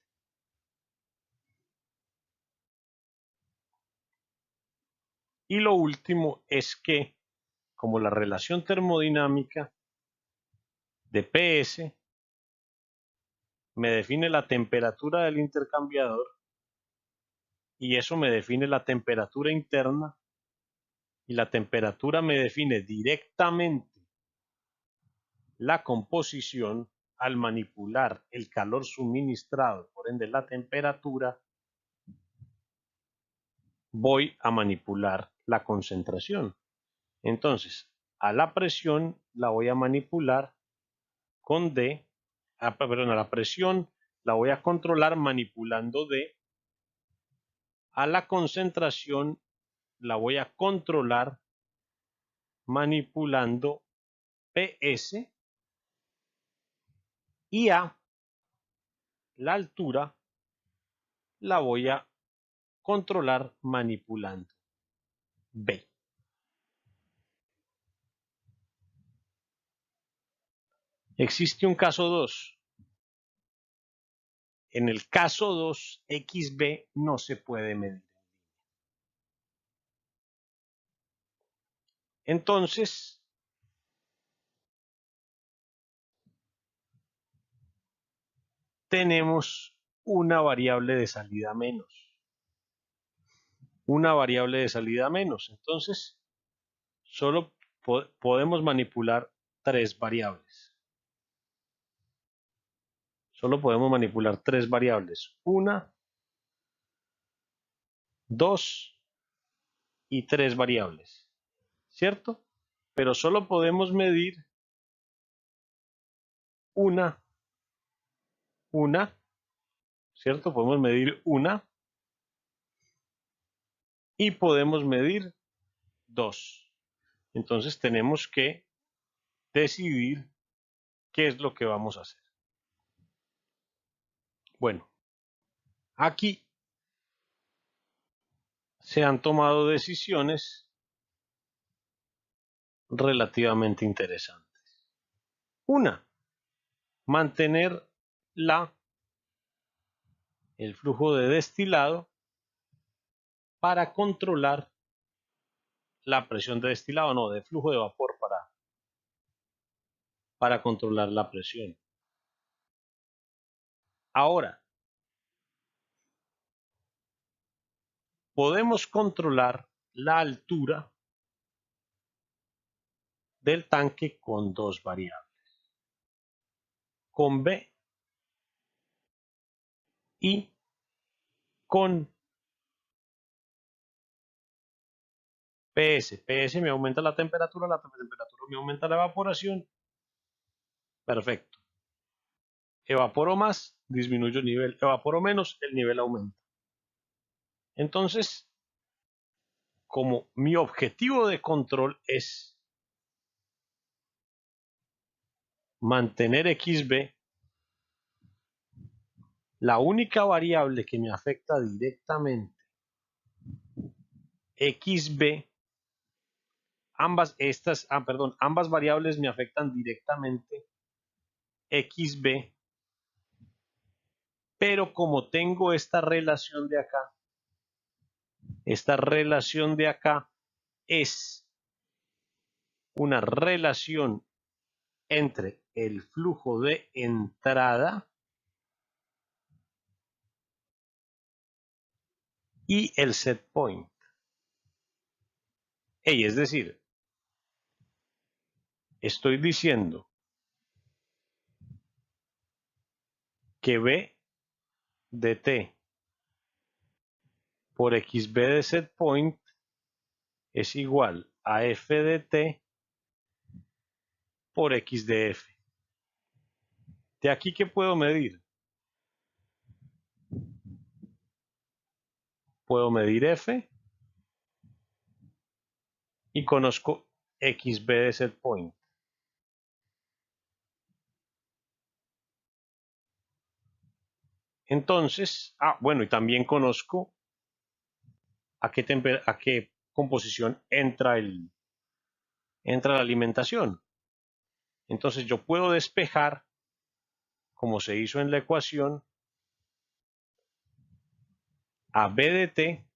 Y lo último es que, como la relación termodinámica de PS me define la temperatura del intercambiador, y eso me define la temperatura interna, y la temperatura me define directamente la composición, al manipular el calor suministrado, por ende la temperatura, voy a manipular la concentración. Entonces, a la presión la voy a manipular con D, perdón, a la presión la voy a controlar manipulando D, a la concentración la voy a controlar manipulando PS y a la altura la voy a controlar manipulando B. Existe un caso 2. En el caso 2, XB no se puede medir. Entonces, tenemos una variable de salida menos. Una variable de salida menos. Entonces, solo podemos manipular 3 variables. Solo podemos manipular 3 variables. 1, 2 y 3 variables. ¿Cierto? Pero solo podemos medir una, ¿cierto? Podemos medir una y podemos medir 2. Entonces tenemos que decidir qué es lo que vamos a hacer. Bueno, aquí se han tomado decisiones relativamente interesantes. Una, mantener el flujo de destilado para controlar la presión de destilado, no, de flujo de vapor para controlar la presión. Ahora, podemos controlar la altura del tanque con 2 variables, con B y con PS. PS me aumenta la temperatura me aumenta la evaporación. Perfecto. Evaporo más, disminuyo el nivel. Evaporo menos, el nivel aumenta. Entonces, como mi objetivo de control es mantener XB, la única variable que me afecta directamente XB, ambas variables me afectan directamente XB, pero como tengo esta relación de acá es una relación entre el flujo de entrada y el set point. Es decir, estoy diciendo que B de T por XB de set point es igual a F de T por X de F. De aquí, ¿qué puedo medir? Puedo medir F y conozco XB de set point. Entonces, bueno, y también conozco a qué composición entra la alimentación. Entonces yo puedo despejar, como se hizo en la ecuación, a B de T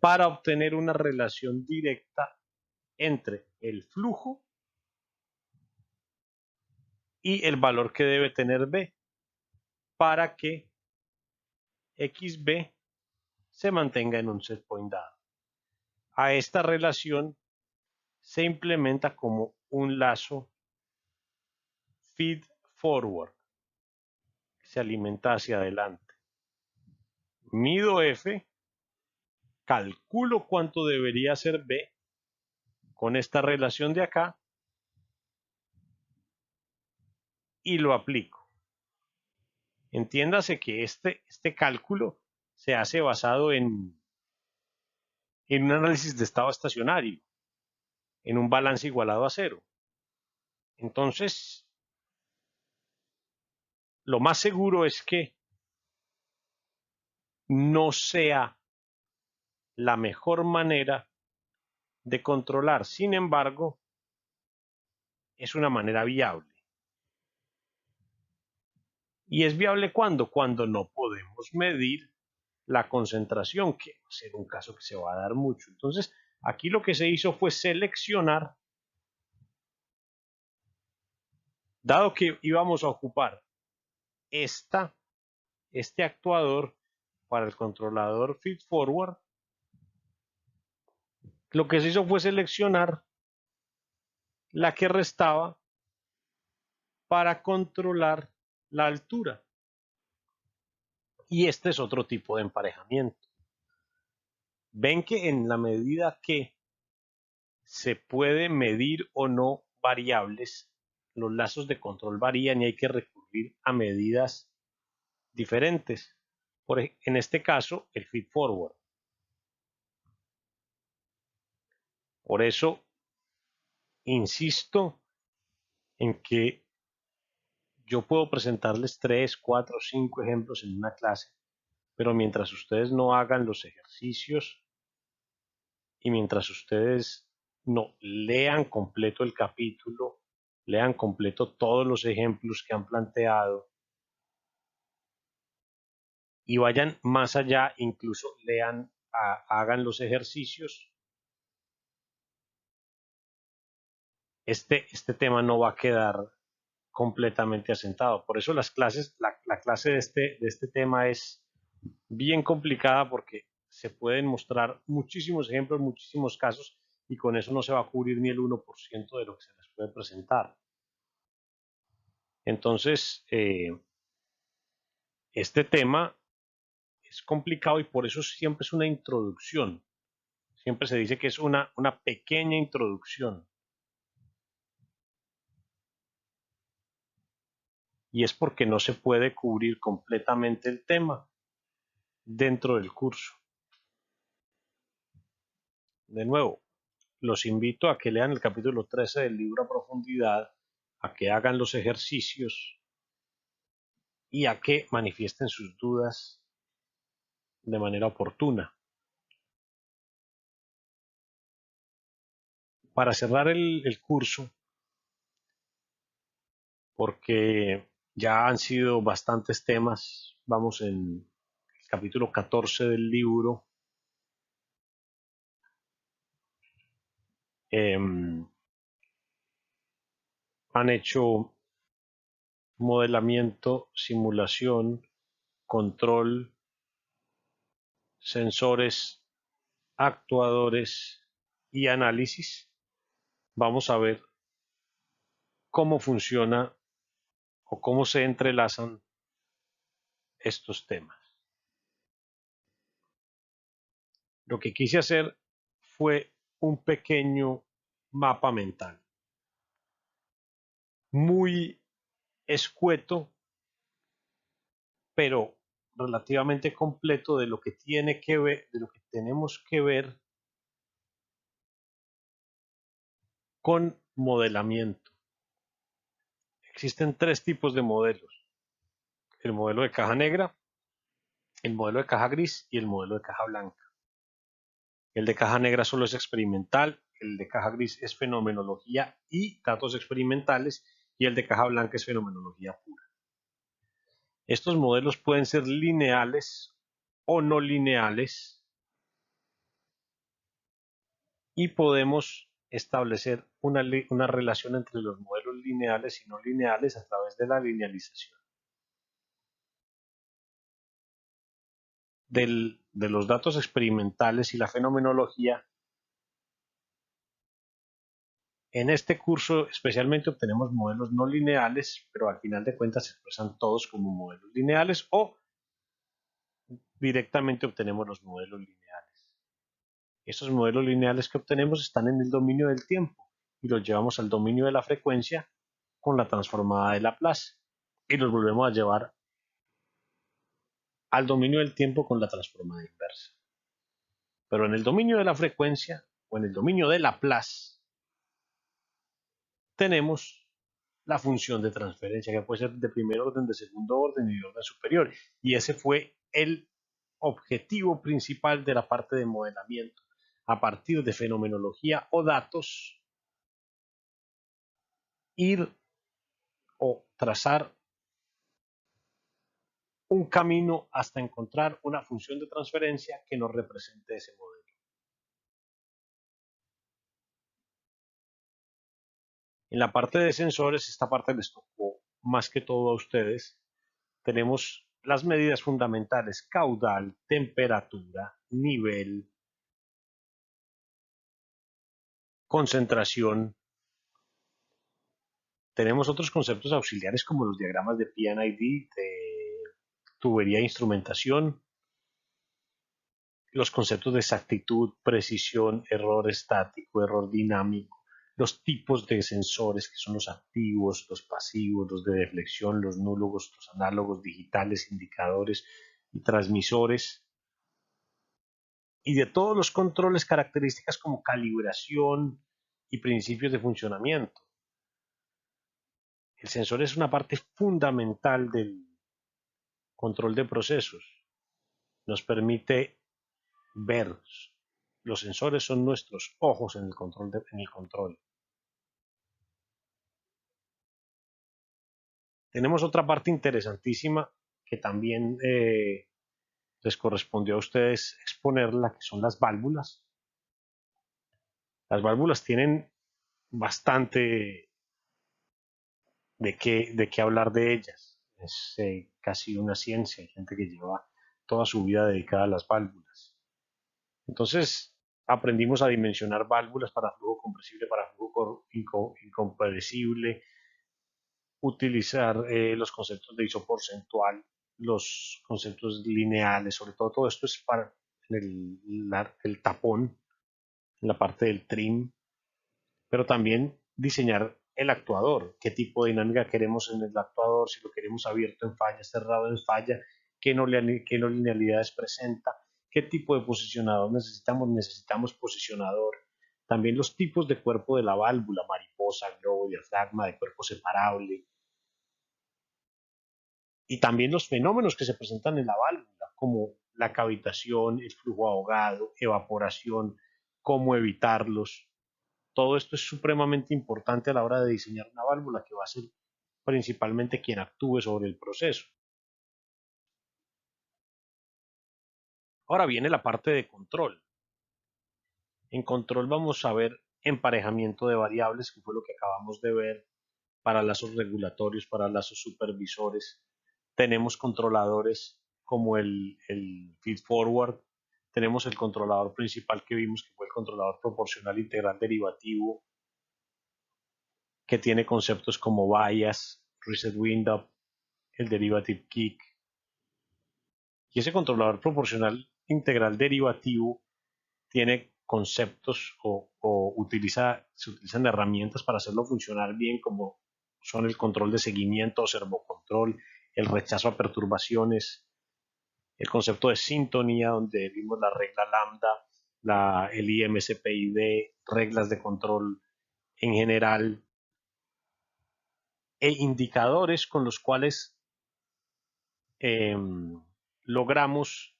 para obtener una relación directa entre el flujo y el valor que debe tener B para que XB se mantenga en un set point dado. A esta relación se implementa como un lazo feed forward, se alimenta hacia adelante. Mido F, calculo cuánto debería ser B con esta relación de acá y lo aplico. Entiéndase que este cálculo se hace basado en un análisis de estado estacionario, en un balance igualado a cero. Entonces, lo más seguro es que no sea la mejor manera de controlar. Sin embargo, es una manera viable. ¿Y es viable cuándo? Cuando no podemos medir la concentración, que va a ser un caso que se va a dar mucho. Entonces, aquí lo que se hizo fue seleccionar, dado que íbamos a ocupar este actuador para el controlador feed forward, lo que se hizo fue seleccionar la que restaba para controlar la altura. Y este es otro tipo de emparejamiento. Ven que en la medida que se puede medir o no variables, los lazos de control varían y hay que recurrir a medidas diferentes. En este caso, el feed forward. Por eso, insisto en que yo puedo presentarles 3, 4, 5 ejemplos en una clase, pero mientras ustedes no hagan los ejercicios y mientras ustedes no lean completo el capítulo, lean completo todos los ejemplos que han planteado y vayan más allá, incluso hagan los ejercicios, este tema no va a quedar completamente asentado. Por eso las clases, la clase de este tema es bien complicada porque se pueden mostrar muchísimos ejemplos, muchísimos casos y con eso no se va a cubrir ni el 1% de lo que se les puede presentar. Entonces, este tema es complicado y por eso siempre es una introducción. Siempre se dice que es una pequeña introducción. Y es porque no se puede cubrir completamente el tema dentro del curso. De nuevo, los invito a que lean el capítulo 13 del libro a profundidad, a que hagan los ejercicios y a que manifiesten sus dudas de manera oportuna. Para cerrar el curso, porque ya han sido bastantes temas, vamos en el capítulo 14 del libro. Han hecho modelamiento, simulación, control, sensores, actuadores y análisis. Vamos a ver cómo funciona o cómo se entrelazan estos temas. Lo que quise hacer fue un pequeño mapa mental, muy escueto, pero relativamente completo de lo que tiene que ver, de lo que tenemos que ver con modelamiento. Existen tres tipos de modelos: el modelo de caja negra, el modelo de caja gris y el modelo de caja blanca. El de caja negra solo es experimental, el de caja gris es fenomenología y datos experimentales, y el de caja blanca es fenomenología pura. Estos modelos pueden ser lineales o no lineales y podemos establecer una relación entre los modelos lineales y no lineales a través de la linealización. De los datos experimentales y la fenomenología, en este curso especialmente obtenemos modelos no lineales, pero al final de cuentas se expresan todos como modelos lineales o directamente obtenemos los modelos lineales. Estos modelos lineales que obtenemos están en el dominio del tiempo y los llevamos al dominio de la frecuencia con la transformada de Laplace y los volvemos a llevar al dominio del tiempo con la transformada inversa. Pero en el dominio de la frecuencia o en el dominio de Laplace tenemos la función de transferencia que puede ser de primer orden, de segundo orden y de orden superior. Y ese fue el objetivo principal de la parte de modelamiento. A partir de fenomenología o datos, ir o trazar un camino hasta encontrar una función de transferencia que nos represente ese modelo. En la parte de sensores, esta parte les tocó más que todo a ustedes. Tenemos las medidas fundamentales: caudal, temperatura, nivel, concentración. Tenemos otros conceptos auxiliares como los diagramas de P&ID, de tubería e instrumentación, los conceptos de exactitud, precisión, error estático, error dinámico, los tipos de sensores que son los activos, los pasivos, los de deflexión, los nulos, los análogos, digitales, indicadores y transmisores, y de todos los controles, características como calibración y principios de funcionamiento. El sensor es una parte fundamental del control de procesos. Nos permite ver. Los sensores son nuestros ojos en el control. Tenemos otra parte interesantísima que también les correspondió a ustedes exponerla, que son las válvulas. Las válvulas tienen bastante de qué hablar de ellas. Es casi una ciencia. Hay gente que lleva toda su vida dedicada a las válvulas. Entonces, aprendimos a dimensionar válvulas para flujo compresible, para flujo incompresible, utilizar los conceptos de isoporcentual, los conceptos lineales, sobre todo esto es para el tapón, en la parte del trim, pero también diseñar el actuador, qué tipo de dinámica queremos en el actuador, si lo queremos abierto en falla, cerrado en falla, qué no linealidades presenta, qué tipo de posicionador necesitamos posicionador, también los tipos de cuerpo de la válvula, mariposa, globo, diafragma, de cuerpo separable, y también los fenómenos que se presentan en la válvula, como la cavitación, el flujo ahogado, evaporación, cómo evitarlos. Todo esto es supremamente importante a la hora de diseñar una válvula que va a ser principalmente quien actúe sobre el proceso. Ahora viene la parte de control. En control vamos a ver emparejamiento de variables, que fue lo que acabamos de ver, para lazos regulatorios, para lazos supervisores. Tenemos controladores como el feed forward. Tenemos el controlador principal que vimos, que fue el controlador proporcional integral derivativo, que tiene conceptos como bias, reset windup, el derivative kick. Y ese controlador proporcional integral derivativo tiene conceptos se utilizan herramientas para hacerlo funcionar bien, como son el control de seguimiento o servocontrol, el rechazo a perturbaciones, el concepto de sintonía, donde vimos la regla lambda, el IMCPID, reglas de control en general, e indicadores con los cuales eh, logramos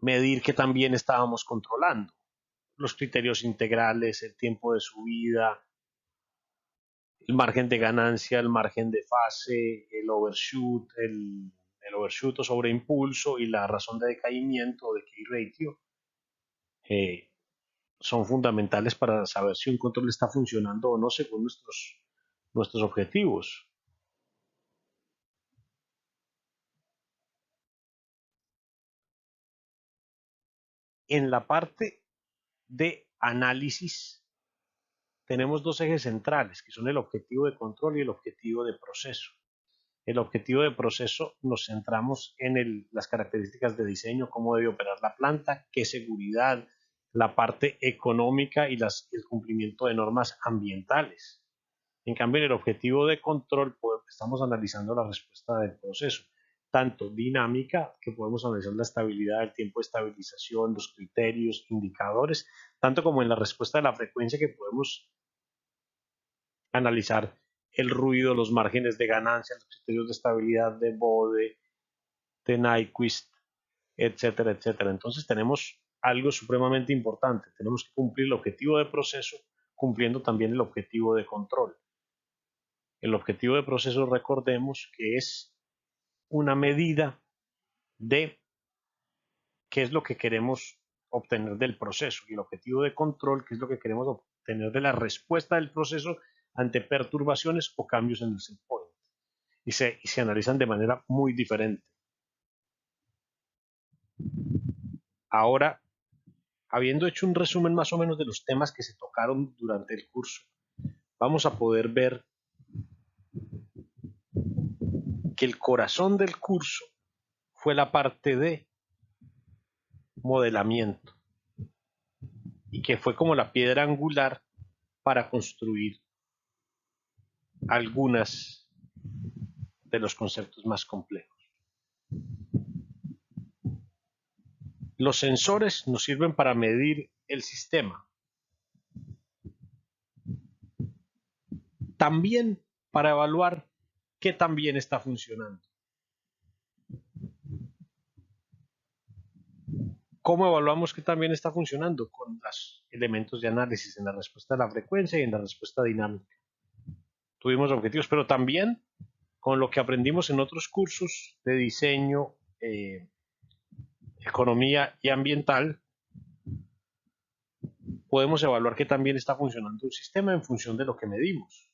medir que también estábamos controlando. Los criterios integrales, el tiempo de subida, el margen de ganancia, el margen de fase, el overshoot o sobreimpulso y la razón de decaimiento de key ratio eh, son fundamentales para saber si un control está funcionando o no según nuestros objetivos. En la parte de análisis tenemos dos ejes centrales, que son el objetivo de control y el objetivo de proceso. El objetivo de proceso nos centramos en las características de diseño, cómo debe operar la planta, qué seguridad, la parte económica y el cumplimiento de normas ambientales. En cambio, en el objetivo de control estamos analizando la respuesta del proceso, tanto dinámica, que podemos analizar la estabilidad, el tiempo de estabilización, los criterios, indicadores, tanto como en la respuesta de la frecuencia, que podemos analizar el ruido, los márgenes de ganancia, los criterios de estabilidad de Bode, de Nyquist, etcétera, etcétera. Entonces tenemos algo supremamente importante. Tenemos que cumplir el objetivo de proceso cumpliendo también el objetivo de control. El objetivo de proceso, recordemos que es una medida de qué es lo que queremos obtener del proceso, y el objetivo de control, qué es lo que queremos obtener de la respuesta del proceso ante perturbaciones o cambios en el set point. Y se analizan de manera muy diferente. Ahora, habiendo hecho un resumen más o menos de los temas que se tocaron durante el curso, vamos a poder ver que el corazón del curso fue la parte de modelamiento, y que fue como la piedra angular para construir algunas de los conceptos más complejos. Los sensores nos sirven para medir el sistema, también para evaluar qué tan bien está funcionando. ¿Cómo evaluamos que también está funcionando? Con los elementos de análisis en la respuesta de la frecuencia y en la respuesta dinámica. Tuvimos objetivos, pero también con lo que aprendimos en otros cursos de diseño, economía y ambiental, podemos evaluar que también está funcionando un sistema en función de lo que medimos.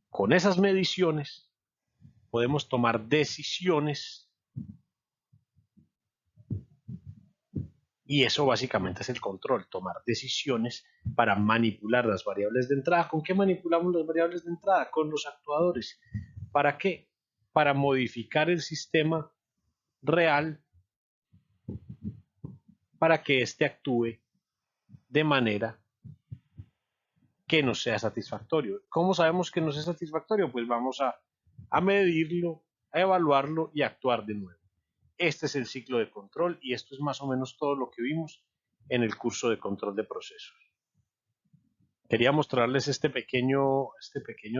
Con esas mediciones podemos tomar decisiones, y eso básicamente es el control, tomar decisiones para manipular las variables de entrada. ¿Con qué manipulamos las variables de entrada? Con los actuadores. ¿Para qué? Para modificar el sistema real para que éste actúe de manera que no sea satisfactorio. ¿Cómo sabemos que no sea satisfactorio? Pues vamos a medirlo, a evaluarlo y a actuar de nuevo. Este es el ciclo de control, y esto es más o menos todo lo que vimos en el curso de control de procesos. Quería mostrarles este pequeño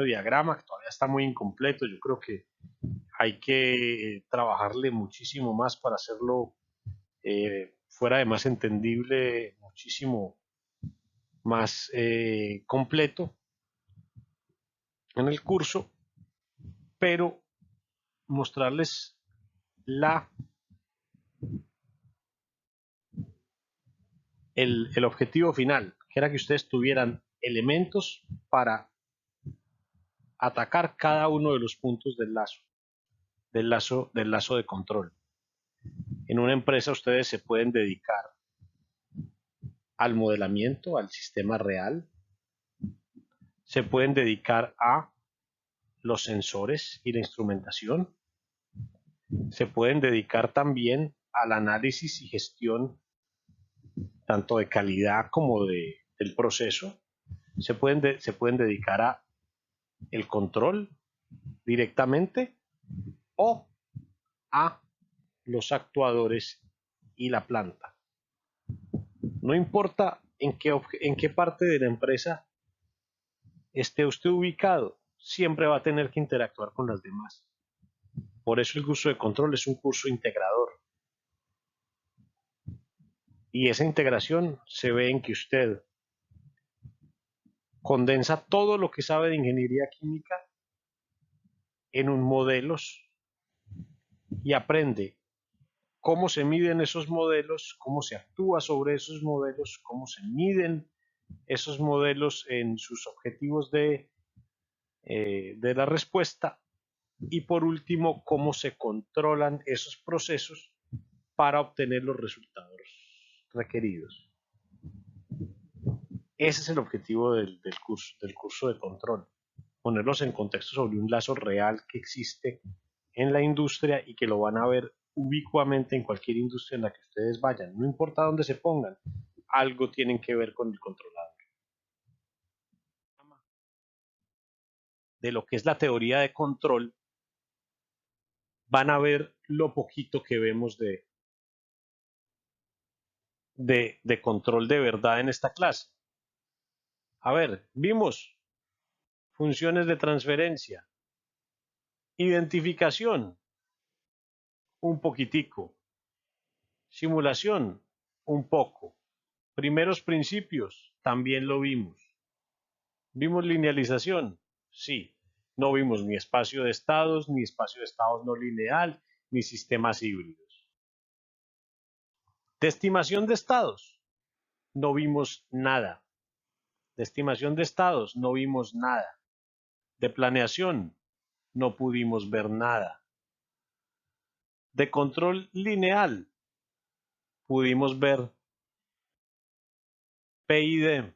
diagrama, que todavía está muy incompleto. Yo creo que hay que trabajarle muchísimo más para hacerlo fuera de más entendible, muchísimo más completo en el curso, pero mostrarles la, el objetivo final, que era que ustedes tuvieran elementos para atacar cada uno de los puntos del lazo de control. En una empresa ustedes se pueden dedicar al modelamiento, al sistema real, se pueden dedicar a los sensores y la instrumentación, se pueden dedicar también al análisis y gestión tanto de calidad como del proceso, se pueden dedicar a el control directamente, o a los actuadores y la planta. No importa en qué parte de la empresa esté usted ubicado, siempre va a tener que interactuar con las demás. Por eso el curso de control es un curso integrador. Y esa integración se ve en que usted condensa todo lo que sabe de ingeniería química en un modelos, y aprende cómo se miden esos modelos, cómo se actúa sobre esos modelos, cómo se miden esos modelos en sus objetivos de la respuesta, y por último, cómo se controlan esos procesos para obtener los resultados requeridos. Ese es el objetivo del curso de control. ponerlos en contexto sobre un lazo real que existe en la industria y que lo van a ver ubicuamente en cualquier industria en la que ustedes vayan. No importa dónde se pongan, algo tienen que ver con el controlador. De lo que es la teoría de control, van a ver lo poquito que vemos de control de verdad en esta clase. A ver, vimos funciones de transferencia, identificación, un poquitico, simulación, un poco, primeros principios, también lo vimos. ¿Vimos linealización? Sí. No vimos ni espacio de estados, ni espacio de estados no lineal, ni sistemas híbridos. De estimación de estados, no vimos nada. De estimación de estados, no vimos nada. De planeación, no pudimos ver nada. De control lineal, pudimos ver PID.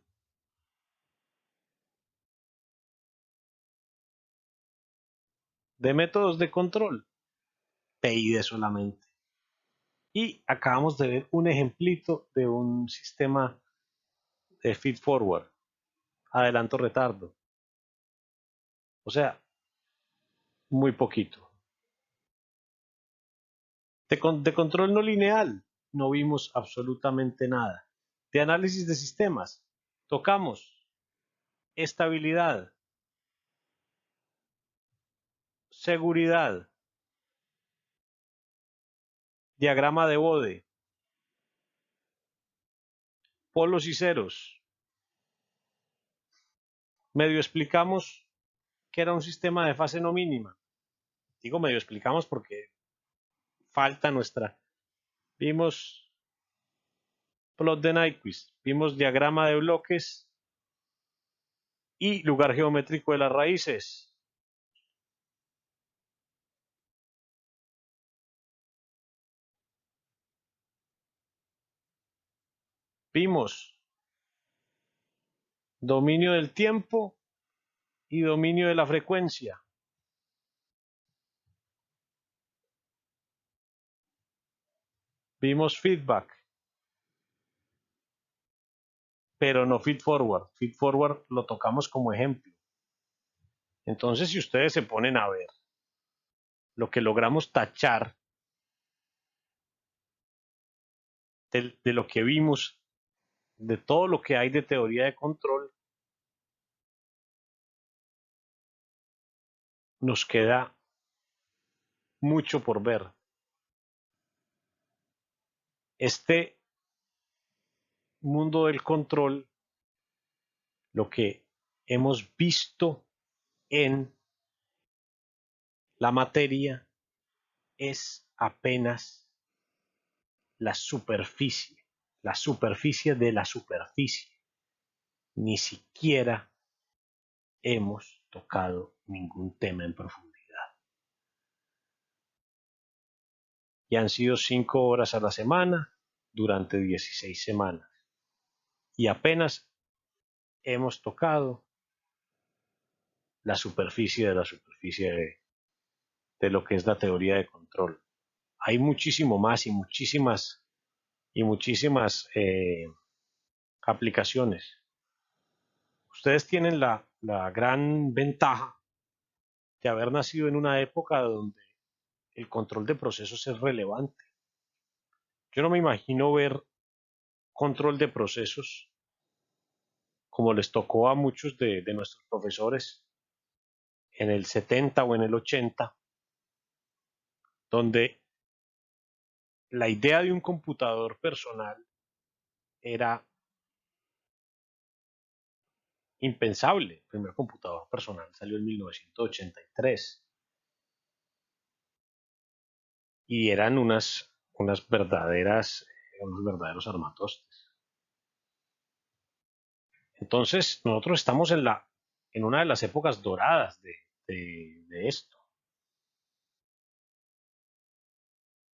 De métodos de control, PID solamente. Y acabamos de ver un ejemplito de un sistema de feed forward, adelanto retardo. O sea, muy poquito. De control no lineal, no vimos absolutamente nada. De análisis de sistemas, tocamos estabilidad, seguridad, diagrama de Bode, polos y ceros. Medio explicamos que era un sistema de fase no mínima. Digo medio explicamos porque falta nuestra. Vimos plot de Nyquist, vimos diagrama de bloques y lugar geométrico de las raíces. Vimos dominio del tiempo y dominio de la frecuencia. Vimos feedback, pero no feed forward. Feed forward lo tocamos como ejemplo. Entonces, si ustedes se ponen a ver lo que logramos tachar de lo que vimos, de todo lo que hay de teoría de control, nos queda mucho por ver. Este mundo del control, lo que hemos visto en la materia es apenas la superficie de la superficie. Ni siquiera hemos tocado ningún tema en profundidad. Y han sido 5 horas a la semana durante 16 semanas. Y apenas hemos tocado la superficie de lo que es la teoría de control. Hay muchísimo más y muchísimas aplicaciones. Ustedes tienen la gran ventaja de haber nacido en una época donde el control de procesos es relevante. Yo no me imagino ver control de procesos como les tocó a muchos de nuestros profesores en el 70 o en el 80, donde la idea de un computador personal era impensable. El primer computador personal salió en 1983 y eran unos verdaderos armatostes. Entonces, nosotros estamos en una de las épocas doradas de esto,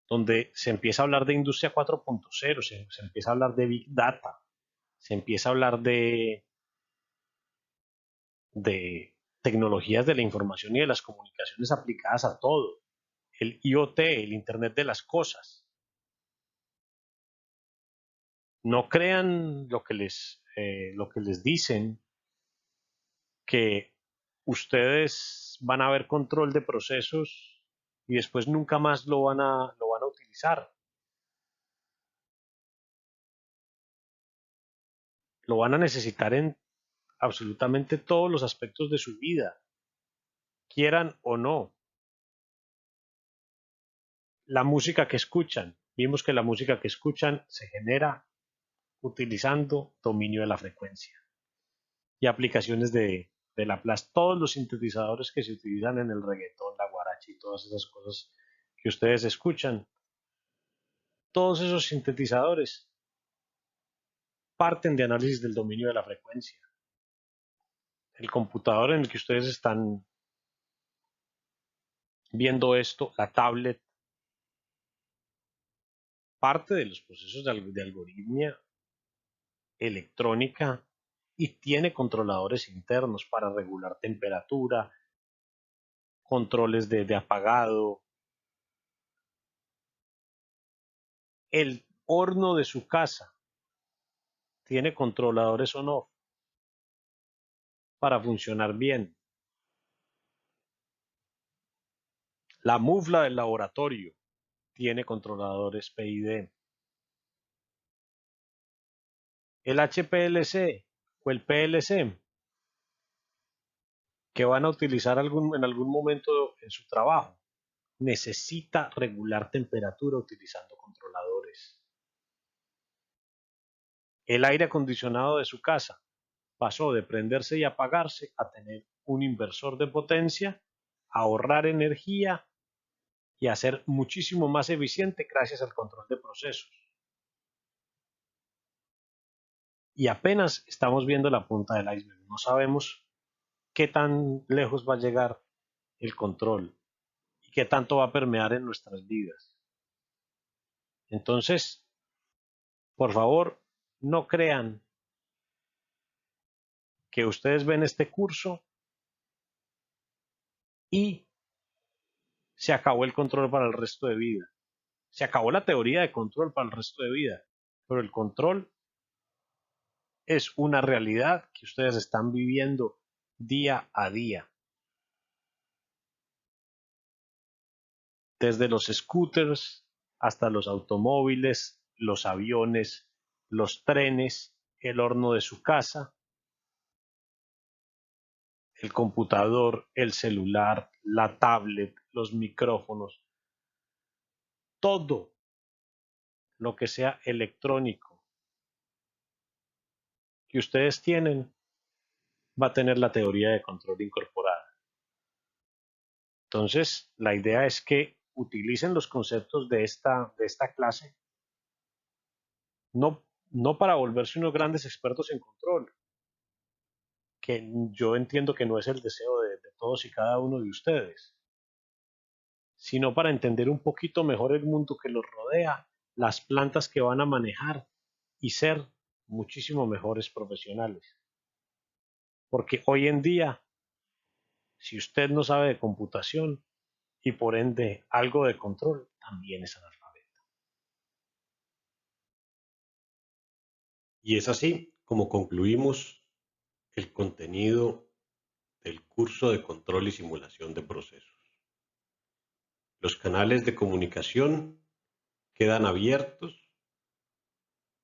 donde se empieza a hablar de industria 4.0, se empieza a hablar de Big Data, se empieza a hablar de tecnologías de la información y de las comunicaciones aplicadas a todo, el IoT, el Internet de las cosas. No crean lo que les dicen, que ustedes van a ver control de procesos y después nunca más lo van a utilizar. Lo van a necesitar en absolutamente todos los aspectos de su vida, quieran o no. La música que escuchan, vimos que la música que escuchan se genera utilizando dominio de la frecuencia y aplicaciones de Laplace. Todos los sintetizadores que se utilizan en el reggaetón, la guaracha y todas esas cosas que ustedes escuchan, todos esos sintetizadores parten de análisis del dominio de la frecuencia. El computador en el que ustedes están viendo esto, la tablet, parte de los procesos de algoritmia electrónica y tiene controladores internos para regular temperatura, controles de apagado. El horno de su casa tiene controladores on-off para funcionar bien. La mufla del laboratorio tiene controladores PID. El HPLC o el PLC que van a utilizar en algún momento en su trabajo necesita regular temperatura utilizando controladores. El aire acondicionado de su casa pasó de prenderse y apagarse a tener un inversor de potencia, ahorrar energía y a ser muchísimo más eficiente gracias al control de procesos. Y apenas estamos viendo la punta del iceberg. No sabemos qué tan lejos va a llegar el control y qué tanto va a permear en nuestras vidas. Entonces, por favor, no crean que ustedes ven este curso y se acabó el control para el resto de vida. Se acabó la teoría de control para el resto de vida, pero el control es una realidad que ustedes están viviendo día a día. Desde los scooters hasta los automóviles, los aviones, los trenes, el horno de su casa, el computador, el celular, la tablet, los micrófonos, todo lo que sea electrónico que ustedes tienen va a tener la teoría de control incorporada. Entonces, la idea es que utilicen los conceptos de esta clase, no para volverse unos grandes expertos en control, que yo entiendo que no es el deseo de todos y cada uno de ustedes, sino para entender un poquito mejor el mundo que los rodea, las plantas que van a manejar y ser muchísimo mejores profesionales. Porque hoy en día, si usted no sabe de computación y por ende algo de control, también es analfabeto. Y es así como concluimos el contenido del curso de control y simulación de procesos. Los canales de comunicación quedan abiertos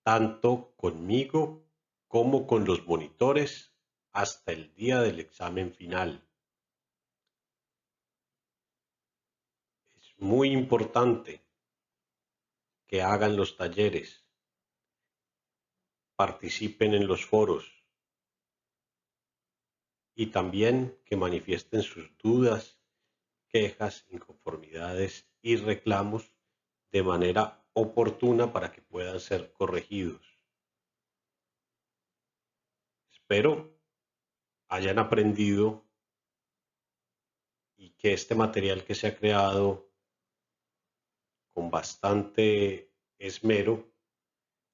tanto conmigo como con los monitores hasta el día del examen final. Es muy importante que hagan los talleres, participen en los foros y también que manifiesten sus dudas, quejas, inconformidades y reclamos de manera oportuna para que puedan ser corregidos. Espero hayan aprendido y que este material que se ha creado con bastante esmero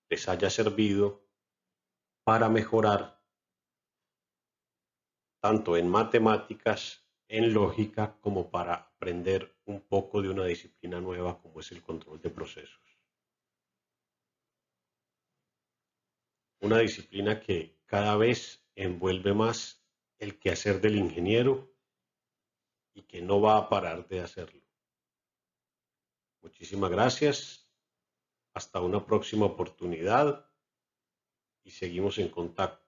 les haya servido para mejorar tanto en matemáticas, en lógica, como para aprender un poco de una disciplina nueva como es el control de procesos. Una disciplina que cada vez envuelve más el quehacer del ingeniero y que no va a parar de hacerlo. Muchísimas gracias. Hasta una próxima oportunidad y seguimos en contacto.